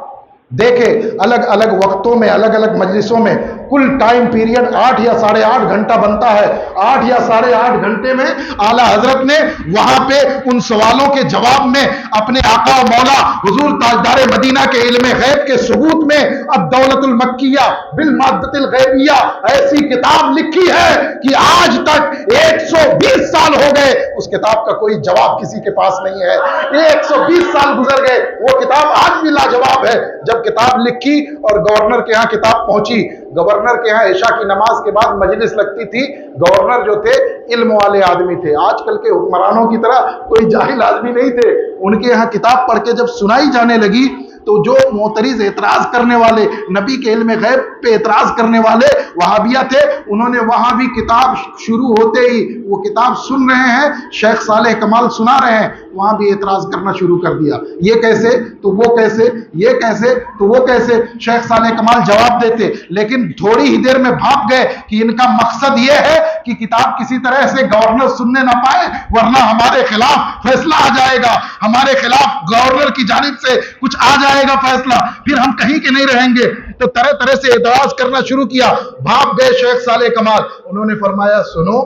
دیکھے، الگ الگ وقتوں میں، الگ الگ مجلسوں میں، کل ٹائم پیریڈ 8 یا 8.5 گھنٹہ بنتا ہے. 8 یا 8.5 گھنٹے میں اعلیٰ حضرت نے وہاں پہ ان سوالوں کے جواب میں اپنے آقا و مولا حضور تاجدار مدینہ کے علم غیب کے ثبوت میں الدولت المکیہ بالمادۃ الغیبیہ ایسی کتاب لکھی ہے کہ آج تک 120 سال ہو گئے، اس کتاب کا کوئی جواب کسی کے پاس نہیں ہے. 120 سال گزر گئے، وہ کتاب آج بھی لاجواب ہے. جب کتاب لکھی اور گورنر کے ہاں کتاب پہنچی، گورنر کے ہاں عشاء کی نماز کے بعد مجلس لگتی تھی. گورنر جو تھے علم والے آدمی تھے، آج کل کے حکمرانوں کی طرح کوئی جاہل آدمی نہیں تھے. ان کے یہاں کتاب پڑھ کے جب سنائی جانے لگی تو جو معترض اعتراض کرنے والے، نبی کے علم غیب پہ اعتراض کرنے والے وہابیہ تھے، انہوں نے وہاں بھی کتاب شروع ہوتے ہی وہ کتاب سن رہے ہیں، شیخ صالح کمال سنا رہے ہیں، وہاں بھی اعتراض کرنا شروع کر دیا. یہ کیسے تو وہ کیسے، یہ کیسے تو وہ کیسے. شیخ صالح کمال جواب دیتے، لیکن تھوڑی ہی دیر میں بھاگ گئے کہ ان کا مقصد یہ ہے کہ کتاب کسی طرح سے گورنر سننے نہ پائے، ورنہ ہمارے خلاف فیصلہ آ جائے گا، ہمارے خلاف گورنر کی جانب سے کچھ آ جائے گا فیصلہ، پھر ہم کہیں کے نہیں رہیں گے. تو طرح طرح سے اعتراض کرنا شروع کیا. بھاگ گئے شیخ صالح کمال. انہوں نے فرمایا سنو،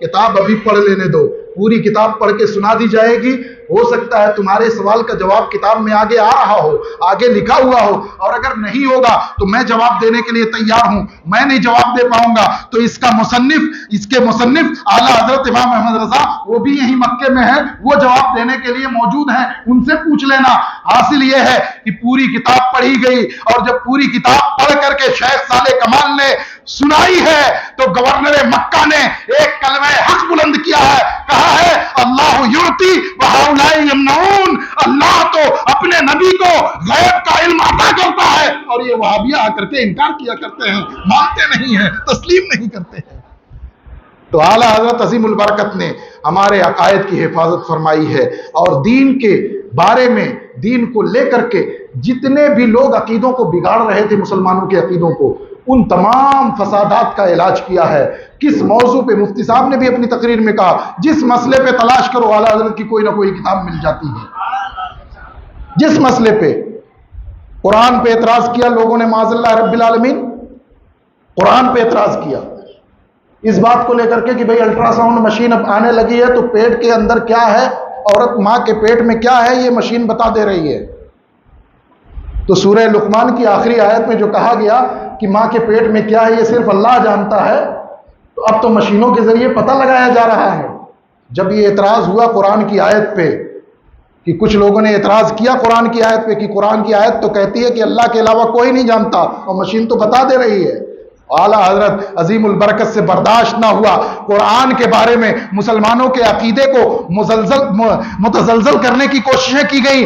کتاب ابھی پڑھ لینے دو، پوری کتاب پڑھ کے سنا دی جائے گی. ہو سکتا ہے تمہارے سوال کا جواب کتاب میں آگے آ رہا ہو، آگے لکھا ہوا ہو، اور اگر نہیں ہوگا تو میں جواب دینے کے لیے تیار ہوں. میں نہیں جواب دے پاؤں گا تو اس کے مصنف اعلیٰ حضرت امام احمد رضا، وہ بھی یہیں مکے میں ہیں، وہ جواب دینے کے لیے موجود ہیں، ان سے پوچھ لینا. حاصل یہ ہے کہ پوری کتاب پڑھی گئی، اور جب پوری کتاب پڑھ کر کے شیخ صالح کمال نے سنائی ہے تو گورنر مکہ نے ایک کلمہ حق بلند کیا ہے، کہا ہے اللہ یعطی وہؤلاء یمنعون. اللہ تو اپنے نبی کو غیب کا علم عطا کرتا ہے، اور یہ وہابیہ آ کر کے انکار کیا کرتے ہیں، مانتے نہیں ہیں، تسلیم نہیں کرتے ہیں. تو اعلیٰ حضرت عظیم البرکت نے ہمارے عقائد کی حفاظت فرمائی ہے، اور دین کے بارے میں، دین کو لے کر کے جتنے بھی لوگ عقیدوں کو بگاڑ رہے تھے، مسلمانوں کے عقیدوں کو، ان تمام فسادات کا علاج کیا ہے. کس موضوع پہ؟ مفتی صاحب نے بھی اپنی تقریر میں کہا جس مسئلے پہ تلاش کرو اعلیٰ حضرت کی کوئی نہ کوئی کتاب مل جاتی ہے. جس مسئلے پہ قرآن پہ اعتراض کیا لوگوں نے، معاذ اللہ رب العالمین، قرآن پہ اعتراض کیا اس بات کو لے کر کے کہ بھئی الٹرا ساؤنڈ مشین اب آنے لگی ہے تو پیٹ کے اندر کیا ہے، عورت ماں کے پیٹ میں کیا ہے، یہ مشین بتا دے رہی ہے. تو سورہ لقمان کی آخری آیت میں جو کہا گیا کہ ماں کے پیٹ میں کیا ہے یہ صرف اللہ جانتا ہے، تو اب تو مشینوں کے ذریعے پتہ لگایا جا رہا ہے. جب یہ اعتراض ہوا قرآن کی آیت پہ، کہ کچھ لوگوں نے اعتراض کیا قرآن کی آیت پہ کہ قرآن کی آیت تو کہتی ہے کہ اللہ کے علاوہ کوئی نہیں جانتا، اور مشین تو بتا دے رہی ہے. اعلیٰ حضرت عظیم البرکت سے برداشت نہ ہوا، قرآن کے بارے میں مسلمانوں کے عقیدے کو متزلزل کرنے کی کوششیں کی گئی.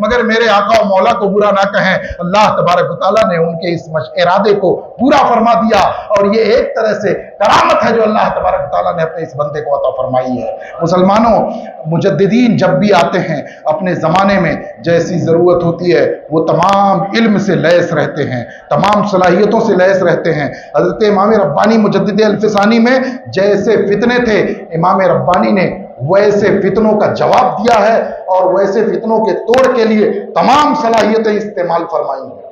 مگر میرے آقا و مولا کو برا نہ کہیں۔ اللہ تبارک و تعالیٰ نے ان کے اس ارادے کو پورا فرما دیا، اور یہ ایک طرح سے کرامت ہے جو اللہ تبارک و تعالیٰ نے اپنے اس بندے کو عطا فرمائی ہے۔ مسلمانوں، مجددین جب بھی آتے ہیں اپنے زمانے میں جیسی ضرورت ہوتی ہے وہ تمام علم سے لیس رہتے ہیں، تمام صلاحیتوں سے لیس رہتے ہیں۔ حضرت امام ربانی مجدد الفسانی میں جیسے فتنے تھے، امام ربانی نے ویسے فتنوں کا جواب دیا ہے، اور ویسے فتنوں کے توڑ کے لیے تمام صلاحیتیں استعمال فرمائی ہیں۔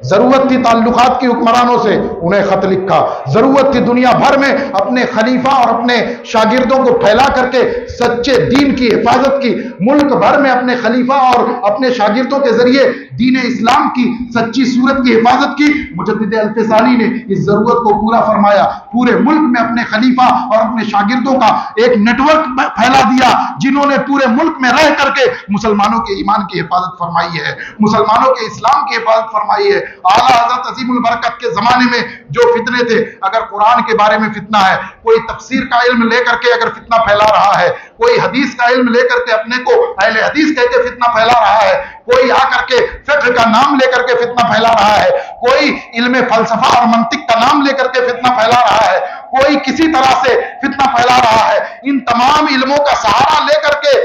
ضرورت تھی تعلقات کی حکمرانوں سے، انہیں خط لکھا۔ ضرورت تھی دنیا بھر میں اپنے خلیفہ اور اپنے شاگردوں کو پھیلا کر کے سچے دین کی حفاظت کی، ملک بھر میں اپنے خلیفہ اور اپنے شاگردوں کے ذریعے دین اسلام کی سچی صورت کی حفاظت کی۔ مجدد الفسانی نے اس ضرورت کو پورا فرمایا، پورے ملک میں اپنے خلیفہ اور اپنے شاگردوں کا ایک نیٹ ورک پھیلا دیا، جنہوں نے پورے ملک میں رہ کر کے مسلمانوں کے ایمان کی حفاظت فرمائی ہے، مسلمانوں کے اسلام کی حفاظت فرمائی ہے۔ اعلیٰ حضرت عظیم البرکت کے زمانے میں جو فتنے تھے، اگر قرآن کے بارے میں فتنہ ہے، کوئی تفسیر کا علم لے کر کے اگر فتنہ پھیلا رہا ہے، کوئی حدیث کا علم لے کر کے اپنے کو اہل حدیث کہہ کے فتنہ پھیلا رہا ہے، کوئی آ کر کے فقہ کا نام لے کر کے فتنہ پھیلا رہا ہے، کوئی علم فلسفہ اور منطق کا نام لے کر کے فتنہ پھیلا رہا ہے، کوئی کسی طرح سے فتنہ پھیلا رہا ہے، ان تمام علموں کا سہارا لے کر کے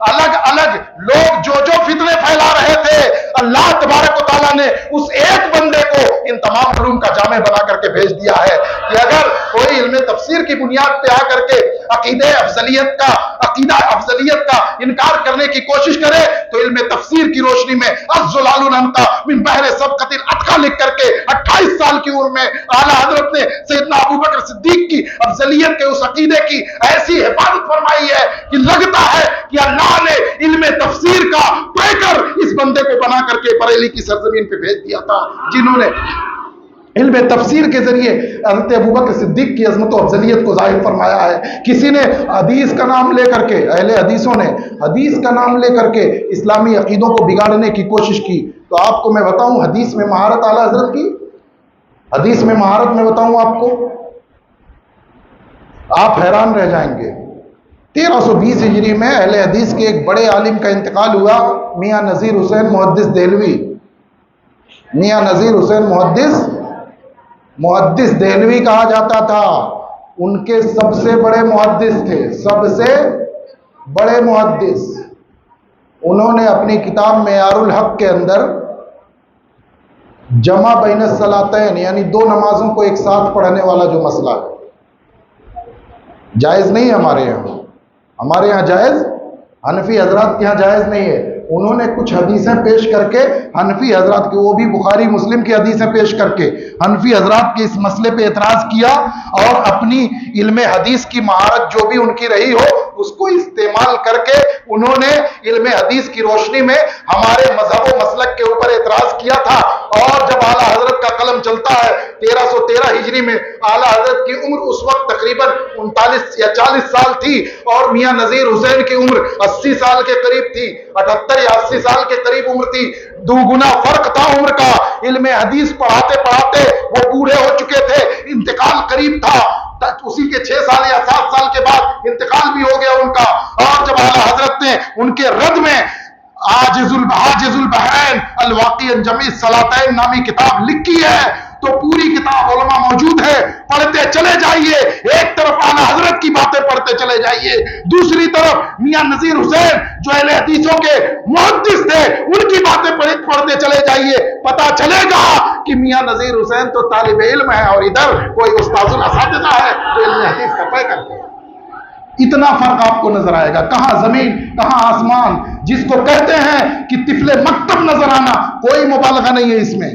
الگ الگ لوگ جو فتنے پھیلا رہے تھے، اللہ تبارک و تعالیٰ نے اس ایک بندے کو ان تمام علوم کا جامع بنا کر کے بھیج دیا ہے کہ اگر کوئی علم تفسیر کی بنیاد پہ آ کر کے عقیدہ افضلیت کا انکار کرنے کی کوشش کرے تو علم تفسیر کی روشنی میں الزلال الانقا من بحر سبقۃ الاتقا لکھ کر کے 28 سال کی عمر میں اعلیٰ حضرت نے سیدنا ابوبکر صدیق کی افضلیت کے اس عقیدے کی ایسی حفاظت فرمائی ہے کہ لگتا ہے کہ اللہ نے علم تفسیر کا پیکر اس بندے کو بنا کر کے بریلی کی سرزمین پہ بھیج دیا تھا، جنہوں نے علم تفسیر کے ذریعے حضرت ابوبکر صدیق کی عظمت و افضلیت کو ظاہر فرمایا ہے۔ کسی نے حدیث کا نام لے کر کے، اہل حدیثوں نے حدیث کا نام لے کر کے اسلامی عقیدوں کو بگاڑنے کی کوشش کی، تو آپ کو میں بتاؤں حدیث میں مہارت اعلیٰ حضرت کی، حدیث میں مہارت میں بتاؤں آپ کو، آپ حیران رہ جائیں گے۔ 1320 ہجری میں اہل حدیث کے ایک بڑے عالم کا انتقال ہوا، میاں نذیر حسین محدث دہلوی۔ میاں نذیر حسین محدث دہلوی کہا جاتا تھا، ان کے سب سے بڑے محدث تھے، سب سے بڑے محدث۔ انہوں نے اپنی کتاب معیار الحق کے اندر جمع بین الصلاتین یعنی دو نمازوں کو ایک ساتھ پڑھنے والا جو مسئلہ ہے، جائز نہیں ہمارے یہاں جائز، حنفی حضرات کے یہاں جائز نہیں ہے۔ انہوں نے کچھ حدیثیں پیش کر کے حنفی حضرات کی، وہ بھی بخاری مسلم کی حدیثیں پیش کر کے حنفی حضرات کے اس مسئلے پہ اعتراض کیا، اور اپنی علم حدیث کی مہارت جو بھی ان کی رہی ہو اس کو استعمال کر کے انہوں نے علم حدیث کی روشنی میں ہمارے مذہب و مسلک کے اوپر اعتراض کیا تھا۔ اور جب اعلیٰ حضرت کا قلم چلتا ہے 1313 ہجری میں، اعلیٰ حضرت کی عمر اس وقت تقریباً 39 یا 40 سال تھی، اور میاں نذیر حسین کی عمر 80 سال کے قریب تھی، 78 یا 80 سال کے قریب عمر تھی، دوگنا فرق تھا عمر کا۔ علم حدیث پڑھاتے پڑھاتے وہ بوڑھے ہو چکے تھے، انتقال قریب تھا، اسی کے 6 سال یا 7 سال کے بعد انتقال بھی ہو گیا ان کا۔ اور جب اعلیٰ حضرت نے ان کے رد میں عاجز البحرین الواقع عن جمیع الصلاتین نامی کتاب لکھی ہے، تو پوری کتاب علماء موجود ہے، پڑھتے چلے جائیے۔ ایک طرف اعلیٰ حضرت کی باتیں پڑھتے چلے جائیے، دوسری طرف میاں نذیر حسین جو اہل حدیثوں کے محدث تھے ان کی باتیں پڑھتے چلے جائیے، پتہ چلے گا کہ میاں نذیر حسین تو طالب علم ہے اور ادھر کوئی استاذ الاساتذہ ہے جو علم حدیث کا پیکر ہے۔ اتنا فرق آپ کو نظر آئے گا، کہاں زمین کہاں آسمان، جس کو کہتے ہیں کہ طفل مکتب نظر آنا، کوئی مبالغہ نہیں ہے اس میں،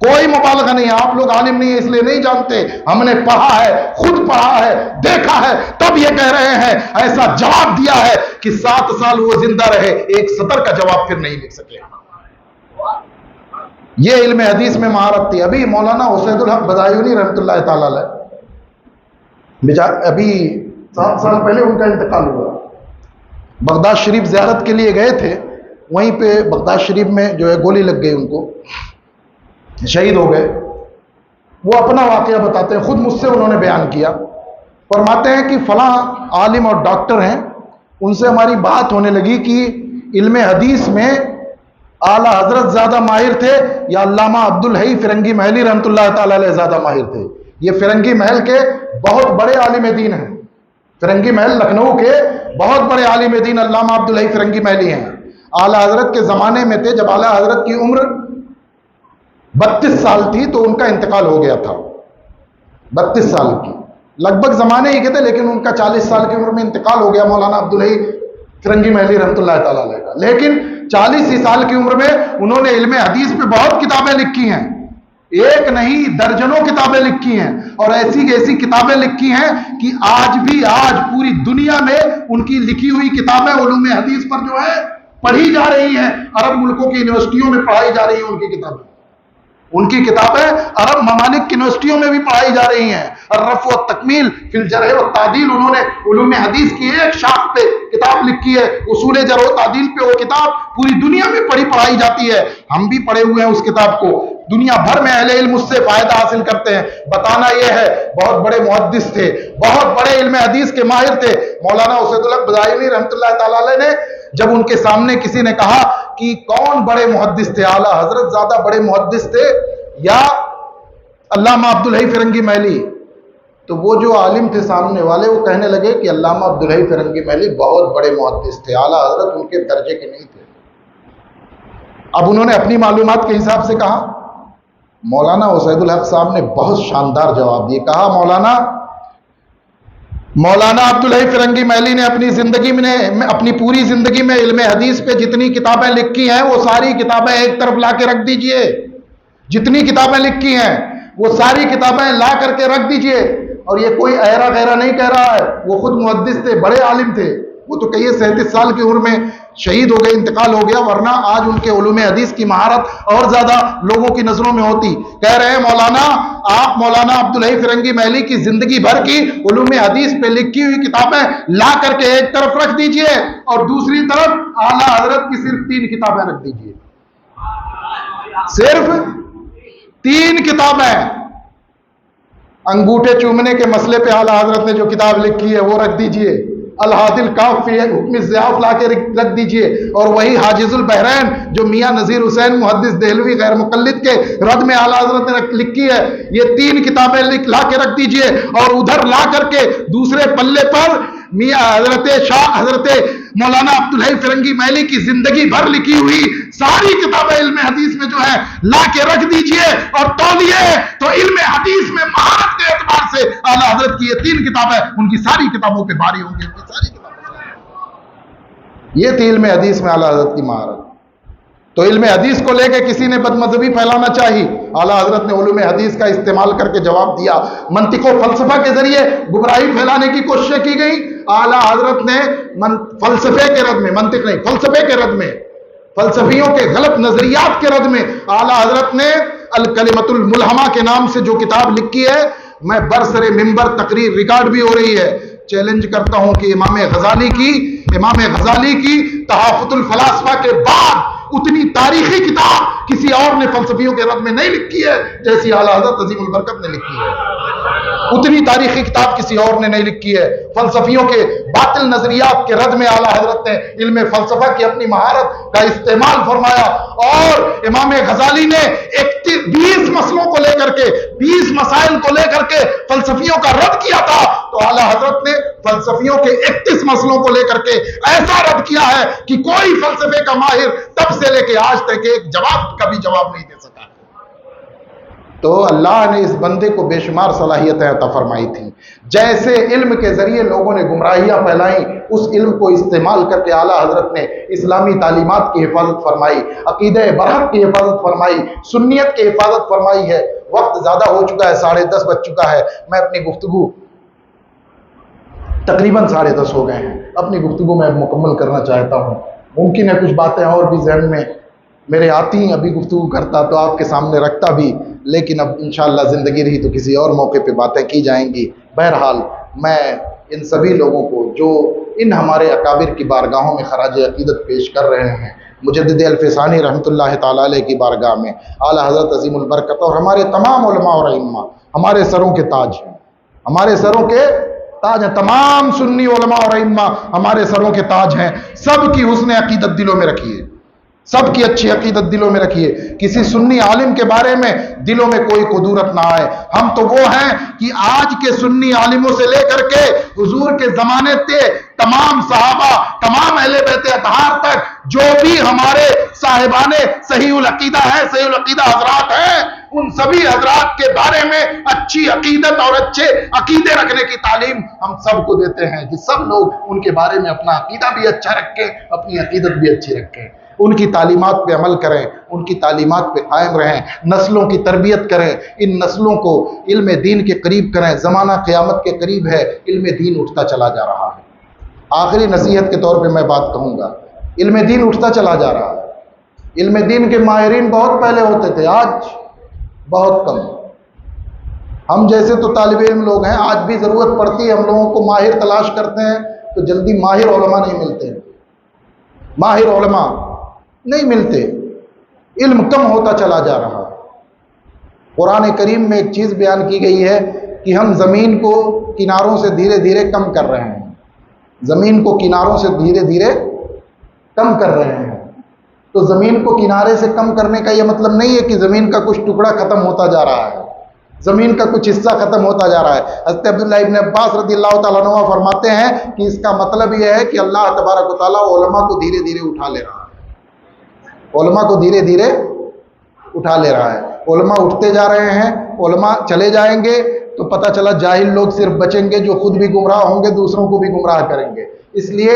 کوئی مبالغہ نہیں ہے۔ آپ لوگ عالم نہیں ہے اس لیے نہیں جانتے، ہم نے پڑھا ہے، خود پڑھا ہے، دیکھا ہے، تب یہ کہہ رہے ہیں۔ ایسا جواب دیا ہے کہ 7 سال وہ زندہ رہے، ایک سطر کا جواب پھر نہیں لکھ سکے۔ یہ علم حدیث میں مہارت تھی۔ ابھی مولانا حسین الحق بدایونی رحمۃ اللہ تعالی علیہ، ابھی 7 سال پہلے ان کا انتقال ہوا، بغداد شریف زیارت کے لیے گئے تھے، وہیں پہ بغداد شریف میں جو ہے گولی لگ گئی، ان کو شہید ہو گئے۔ وہ اپنا واقعہ بتاتے ہیں، خود مجھ سے انہوں نے بیان کیا، فرماتے ہیں کہ فلاں عالم اور ڈاکٹر ہیں، ان سے ہماری بات ہونے لگی کہ علم حدیث میں اعلیٰ حضرت زیادہ ماہر تھے یا علامہ عبدالحی فرنگی محلی رحمۃ اللہ تعالی علیہ زیادہ ماہر تھے؟ یہ فرنگی محل کے بہت بڑے عالم دین ہیں، فرنگی محل لکھنؤ کے بہت بڑے عالم دین علامہ عبدالحی فرنگی محلی ہیں۔ اعلیٰ حضرت کے زمانے میں تھے، جب اعلیٰ حضرت کی عمر 32 سال تھی تو ان کا انتقال ہو گیا تھا، 32 سال کی، لگ بھگ زمانے ہی کے تھے، لیکن ان کا 40 سال کی عمر میں انتقال ہو گیا مولانا عبدالحی فرنگی محلی رحمۃ اللہ تعالی علیہ کا۔ لیکن 40 ہی سال کی عمر میں انہوں نے علم حدیث پہ بہت کتابیں لکھی ہیں، ایک نہیں درجنوں کتابیں لکھی ہیں، اور ایسی ایسی کتابیں لکھی ہیں کہ آج پوری دنیا میں ان کی لکھی ہوئی کتابیں علوم حدیث پر جو ہے پڑھی جا رہی ہیں، عرب ملکوں کی یونیورسٹیوں میں پڑھائی جا رہی ہیں ان کی کتابیں عرب ممالک کی یونیورسٹیوں میں بھی پڑھائی جا رہی ہیں۔ الرفع والتکمیل فی الجرح والتعدیل، انہوں نے علوم حدیث کی ایک شاخ پہ کتاب لکھی ہے، اصول جرح و تعدیل پہ وہ کتاب پوری دنیا میں پڑھائی جاتی ہے، ہم بھی پڑھے ہوئے ہیں اس کتاب کو، دنیا بھر میں اہل علم اس سے فائدہ حاصل کرتے ہیں۔ بتانا یہ ہے بہت بڑے محدث تھے، بہت بڑے علم حدیث کے ماہر تھے مولانا اسد الحق بزائلی رحمۃ اللہ تعالی علیہ نے۔ جب ان کے سامنے کسی نے کہا کہ کون بڑے محدث تھے، اعلیٰ حضرت زیادہ بڑے محدث تھے یا علامہ عبدالحی فرنگی محلی، تو وہ جو عالم تھے سامنے والے وہ کہنے لگے کہ علامہ عبدالحی فرنگی محلی بہت بڑے محدث تھے، اعلیٰ حضرت ان کے درجے کے نہیں تھے۔ اب انہوں نے اپنی معلومات کے حساب سے کہا، مولانا اسد الحق صاحب نے بہت شاندار جواب دیے، کہا مولانا عبدالحی فرنگی محلی نے اپنی پوری زندگی میں علم حدیث پہ جتنی کتابیں لکھی ہیں وہ ساری کتابیں ایک طرف لا کے رکھ دیجئے، جتنی کتابیں لکھی ہیں وہ ساری کتابیں لا کر کے رکھ دیجئے۔ اور یہ کوئی ایرا غیرہ نہیں کہہ رہا ہے، وہ خود محدث تھے، بڑے عالم تھے، وہ تو کہیے 37 سال کی عمر میں شہید ہو گئے، انتقال ہو گیا، ورنہ آج ان کے علوم حدیث کی مہارت اور زیادہ لوگوں کی نظروں میں ہوتی۔ کہہ رہے ہیں آپ مولانا عبدالحی فرنگی محلی کی زندگی بھر کی علوم حدیث پہ لکھی ہوئی کتابیں لا کر کے ایک طرف رکھ دیجئے اور دوسری طرف اعلیٰ حضرت کی صرف 3 کتابیں رکھ دیجئے، صرف 3 کتابیں۔ انگوٹھے چومنے کے مسئلے پہ اعلیٰ حضرت نے جو کتاب لکھی ہے وہ رکھ دیجئے، الحاد الکاف فی حکم الضیاف لا کے رکھ دیجئے، اور وہی حاجز البحرین جو میاں نذیر حسین محدث دہلوی غیر مقلد کے رد میں اعلیٰ حضرت نے لکھی ہے، یہ 3 کتابیں لا کے رکھ دیجئے، اور ادھر لا کر کے دوسرے پلے پر میاں حضرت مولانا عبدالحی فرنگی محلی کی زندگی بھر لکھی ہوئی ساری کتابیں علم حدیث میں جو ہے لا کے رکھ دیجئے، اور تولیے تو علم حدیث میں مہارت کے اعتبار سے اعلیٰ حضرت کی یہ 3 کتابیں ان کی ساری کتابوں پہ بھاری ہوں گی، ان کی ساری کتابیں۔ یہ تھی علم حدیث میں اعلیٰ حضرت کی مہارت۔ تو علم حدیث کو لے کے کسی نے بدمذہبی پھیلانا چاہی، اعلیٰ حضرت نے علوم حدیث کا استعمال کر کے جواب دیا۔ منطق و فلسفہ کے ذریعے گمراہی پھیلانے کی کوششیں کی گئی، اعلیٰ حضرت نے فلسفے کے رد میں، منطق نہیں فلسفے کے رد میں، فلسفیوں کے غلط نظریات کے رد میں اعلیٰ حضرت نے الکلمۃ الملہمہ کے نام سے جو کتاب لکھی ہے، میں برسر ممبر تقریر ریکارڈ بھی ہو رہی ہے، چیلنج کرتا ہوں کہ امام غزالی کی تحافظ الفلاسفہ کے بعد اتنی تاریخی کتاب کسی اور نے فلسفیوں کے رد میں نہیں لکھی ہے جیسی اعلیٰ حضرت عظیم البرکت نے لکھی ہے۔ اتنی تاریخی کتاب کسی اور نے نہیں لکھی ہے۔ فلسفیوں کے باطل نظریات کے رد میں اعلیٰ حضرت نے علم فلسفہ کی اپنی مہارت کا استعمال فرمایا، اور امام غزالی نے 20 مسئلوں کو لے کر کے 20 مسائل کو لے کر کے فلسفیوں کا رد کیا تھا، تو اعلیٰ حضرت نے فلسفیوں کے 31 مسئلوں کو لے کر کے ایسا رد کیا ہے کہ کوئی فلسفے کا ماہر تب سے لے کے آج تک ایک جواب کا بھی جواب نہیں دے سکا۔ تو اللہ نے اس بندے کو بے شمار صلاحیتیں عطا فرمائی تھیں۔ جیسے علم کے ذریعے لوگوں نے گمراہیاں پھیلائیں، اس علم کو استعمال کر کے اعلیٰ حضرت نے اسلامی تعلیمات کی حفاظت فرمائی، عقیدہ برحق کی حفاظت فرمائی، سنیت کی حفاظت فرمائی ہے۔ وقت زیادہ ہو چکا ہے، 10:30 بج چکا ہے، میں اپنی گفتگو تقریباً 10:30 ہو گئے ہیں، اپنی گفتگو میں مکمل کرنا چاہتا ہوں۔ ممکن ہے کچھ باتیں اور بھی ذہن میں میرے آتی ہیں، ابھی گفتگو کرتا تو آپ کے سامنے رکھتا بھی، لیکن اب انشاءاللہ زندگی رہی تو کسی اور موقع پہ باتیں کی جائیں گی۔ بہرحال میں ان سبھی لوگوں کو جو ان ہمارے اکابر کی بارگاہوں میں خراج عقیدت پیش کر رہے ہیں، مجدد الفسانی رحمۃ اللہ تعالیٰ علیہ کی بارگاہ میں، اعلیٰ حضرت عظیم البرکت اور ہمارے تمام علماء اور ائمہ ہمارے سروں کے تاج ہیں، ہمارے سروں کے تاج ہیں. تمام سنی علماء اور ائمہ ہمارے سروں کے تاج ہیں. سب کی حسن عقیدت دلوں میں رکھیے, سب کی اچھی عقیدت دلوں میں رکھیے. کسی سنی عالم کے بارے میں دلوں میں کوئی قدورت نہ آئے. ہم تو وہ ہیں کہ آج کے سنی عالموں سے لے کر کے حضور کے زمانے تھے تمام صحابہ, تمام اہل بیت اطہار تک جو بھی ہمارے صاحبان صحیح العقیدہ ہیں, صحیح العقیدہ حضرات ہیں, ان سبھی حضرات کے بارے میں اچھی عقیدت اور اچھے عقیدے رکھنے کی تعلیم ہم سب کو دیتے ہیں کہ سب لوگ ان کے بارے میں اپنا عقیدہ بھی اچھا رکھیں, اپنی عقیدت بھی اچھی رکھیں. ان کی تعلیمات پہ عمل کریں, ان کی تعلیمات پہ قائم رہیں, نسلوں کی تربیت کریں, ان نسلوں کو علم دین کے قریب کریں. زمانہ قیامت کے قریب ہے, علم دین اٹھتا چلا جا رہا ہے. آخری نصیحت کے طور پہ میں بات کہوں گا, علم دین اٹھتا چلا جا رہا ہے. علم دین کے ماہرین بہت پہلے ہوتے تھے, آج بہت کم. ہم جیسے تو طالب علم لوگ ہیں, آج بھی ضرورت پڑتی ہے, ہم لوگوں کو ماہر تلاش کرتے ہیں تو جلدی ماہر علماء نہیں ملتے, ماہر علماء نہیں ملتے. علم کم ہوتا چلا جا رہا ہے. قرآن کریم میں ایک چیز بیان کی گئی ہے کہ ہم زمین کو کناروں سے دھیرے دھیرے کم کر رہے ہیں, زمین کو کناروں سے دھیرے دھیرے کم کر رہے ہیں. تو زمین کو کنارے سے کم کرنے کا یہ مطلب نہیں ہے کہ زمین کا کچھ ٹکڑا ختم ہوتا جا رہا ہے, زمین کا کچھ حصہ ختم ہوتا جا رہا ہے. حضرت عبداللہ ابن عباس رضی اللہ تعالیٰ عنہ فرماتے ہیں کہ اس کا مطلب یہ ہے کہ اللہ تبارک و تعالیٰ علماء کو دھیرے دھیرے اٹھا لے رہا ہے, علماء کو دھیرے دھیرے اٹھا لے رہا ہے. علماء اٹھتے جا رہے ہیں, علماء چلے جائیں گے تو پتہ چلا جاہل لوگ صرف بچیں گے جو خود بھی گمراہ ہوں گے, دوسروں کو بھی گمراہ کریں گے. اس لیے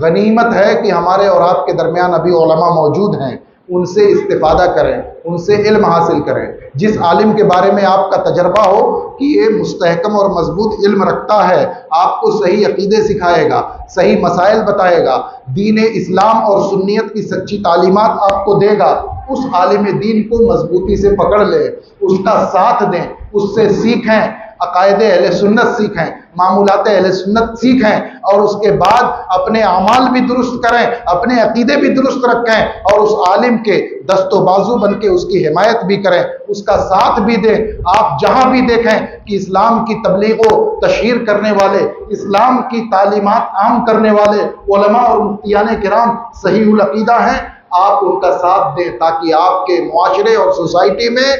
غنیمت ہے کہ ہمارے اور آپ کے درمیان ابھی علماء موجود ہیں, ان سے استفادہ کریں, ان سے علم حاصل کریں. جس عالم کے بارے میں آپ کا تجربہ ہو کہ یہ مستحکم اور مضبوط علم رکھتا ہے, آپ کو صحیح عقیدے سکھائے گا, صحیح مسائل بتائے گا, دین اسلام اور سنیت کی سچی تعلیمات آپ کو دے گا, اس عالم دین کو مضبوطی سے پکڑ لیں, اس کا ساتھ دیں, اس سے سیکھیں, عقائد اہل سنت سیکھیں, معمولات اہل سنت سیکھیں, اور اس کے بعد اپنے اعمال بھی درست کریں, اپنے عقیدے بھی درست رکھیں, اور اس عالم کے دست و بازو بن کے اس کی حمایت بھی کریں, اس کا ساتھ بھی دیں. آپ جہاں بھی دیکھیں کہ اسلام کی تبلیغ و تشہیر کرنے والے, اسلام کی تعلیمات عام کرنے والے علماء اور مفتیان کرام صحیح العقیدہ ہیں, آپ ان کا ساتھ دیں تاکہ آپ کے معاشرے اور سوسائٹی میں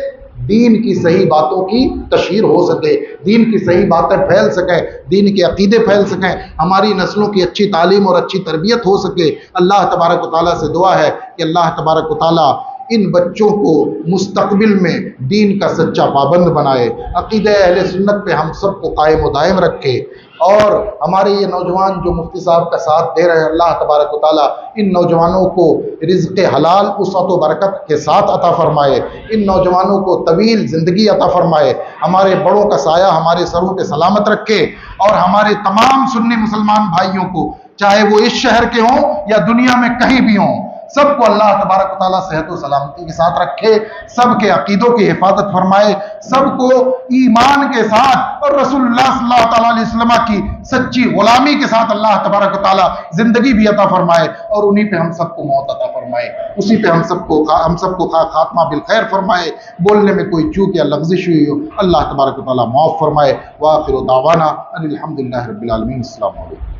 دین کی صحیح باتوں کی تشہیر ہو سکے, دین کی صحیح باتیں پھیل سکیں, دین کے عقیدے پھیل سکیں, ہماری نسلوں کی اچھی تعلیم اور اچھی تربیت ہو سکے. اللہ تبارک و تعالیٰ سے دعا ہے کہ اللہ تبارک و تعالیٰ ان بچوں کو مستقبل میں دین کا سچا پابند بنائے, عقیدہ اہل سنت پہ ہم سب کو قائم و دائم رکھے, اور ہمارے یہ نوجوان جو مفتی صاحب کا ساتھ دے رہے ہیں, اللہ تبارک و تعالیٰ ان نوجوانوں کو رزق حلال وسعت و برکت کے ساتھ عطا فرمائے, ان نوجوانوں کو طویل زندگی عطا فرمائے, ہمارے بڑوں کا سایہ ہمارے سروں پہ سلامت رکھے, اور ہمارے تمام سنی مسلمان بھائیوں کو, چاہے وہ اس شہر کے ہوں یا دنیا میں کہیں بھی ہوں, سب کو اللہ تبارک و تعالیٰ صحت و سلامتی کے ساتھ رکھے, سب کے عقیدوں کی حفاظت فرمائے, سب کو ایمان کے ساتھ اور رسول اللہ صلی اللہ تعالیٰ علیہ وسلم کی سچی غلامی کے ساتھ اللہ تبارک و تعالیٰ زندگی بھی عطا فرمائے, اور انہی پہ ہم سب کو موت عطا فرمائے, اسی پہ ہم سب کو خاتمہ بالخیر فرمائے. بولنے میں کوئی چوک یا لغزش ہوئی ہو اللہ تبارک و تعالیٰ معاف فرمائے. وآخر دعوانا ان الحمد للہ رب العالمین. السلام علیکم.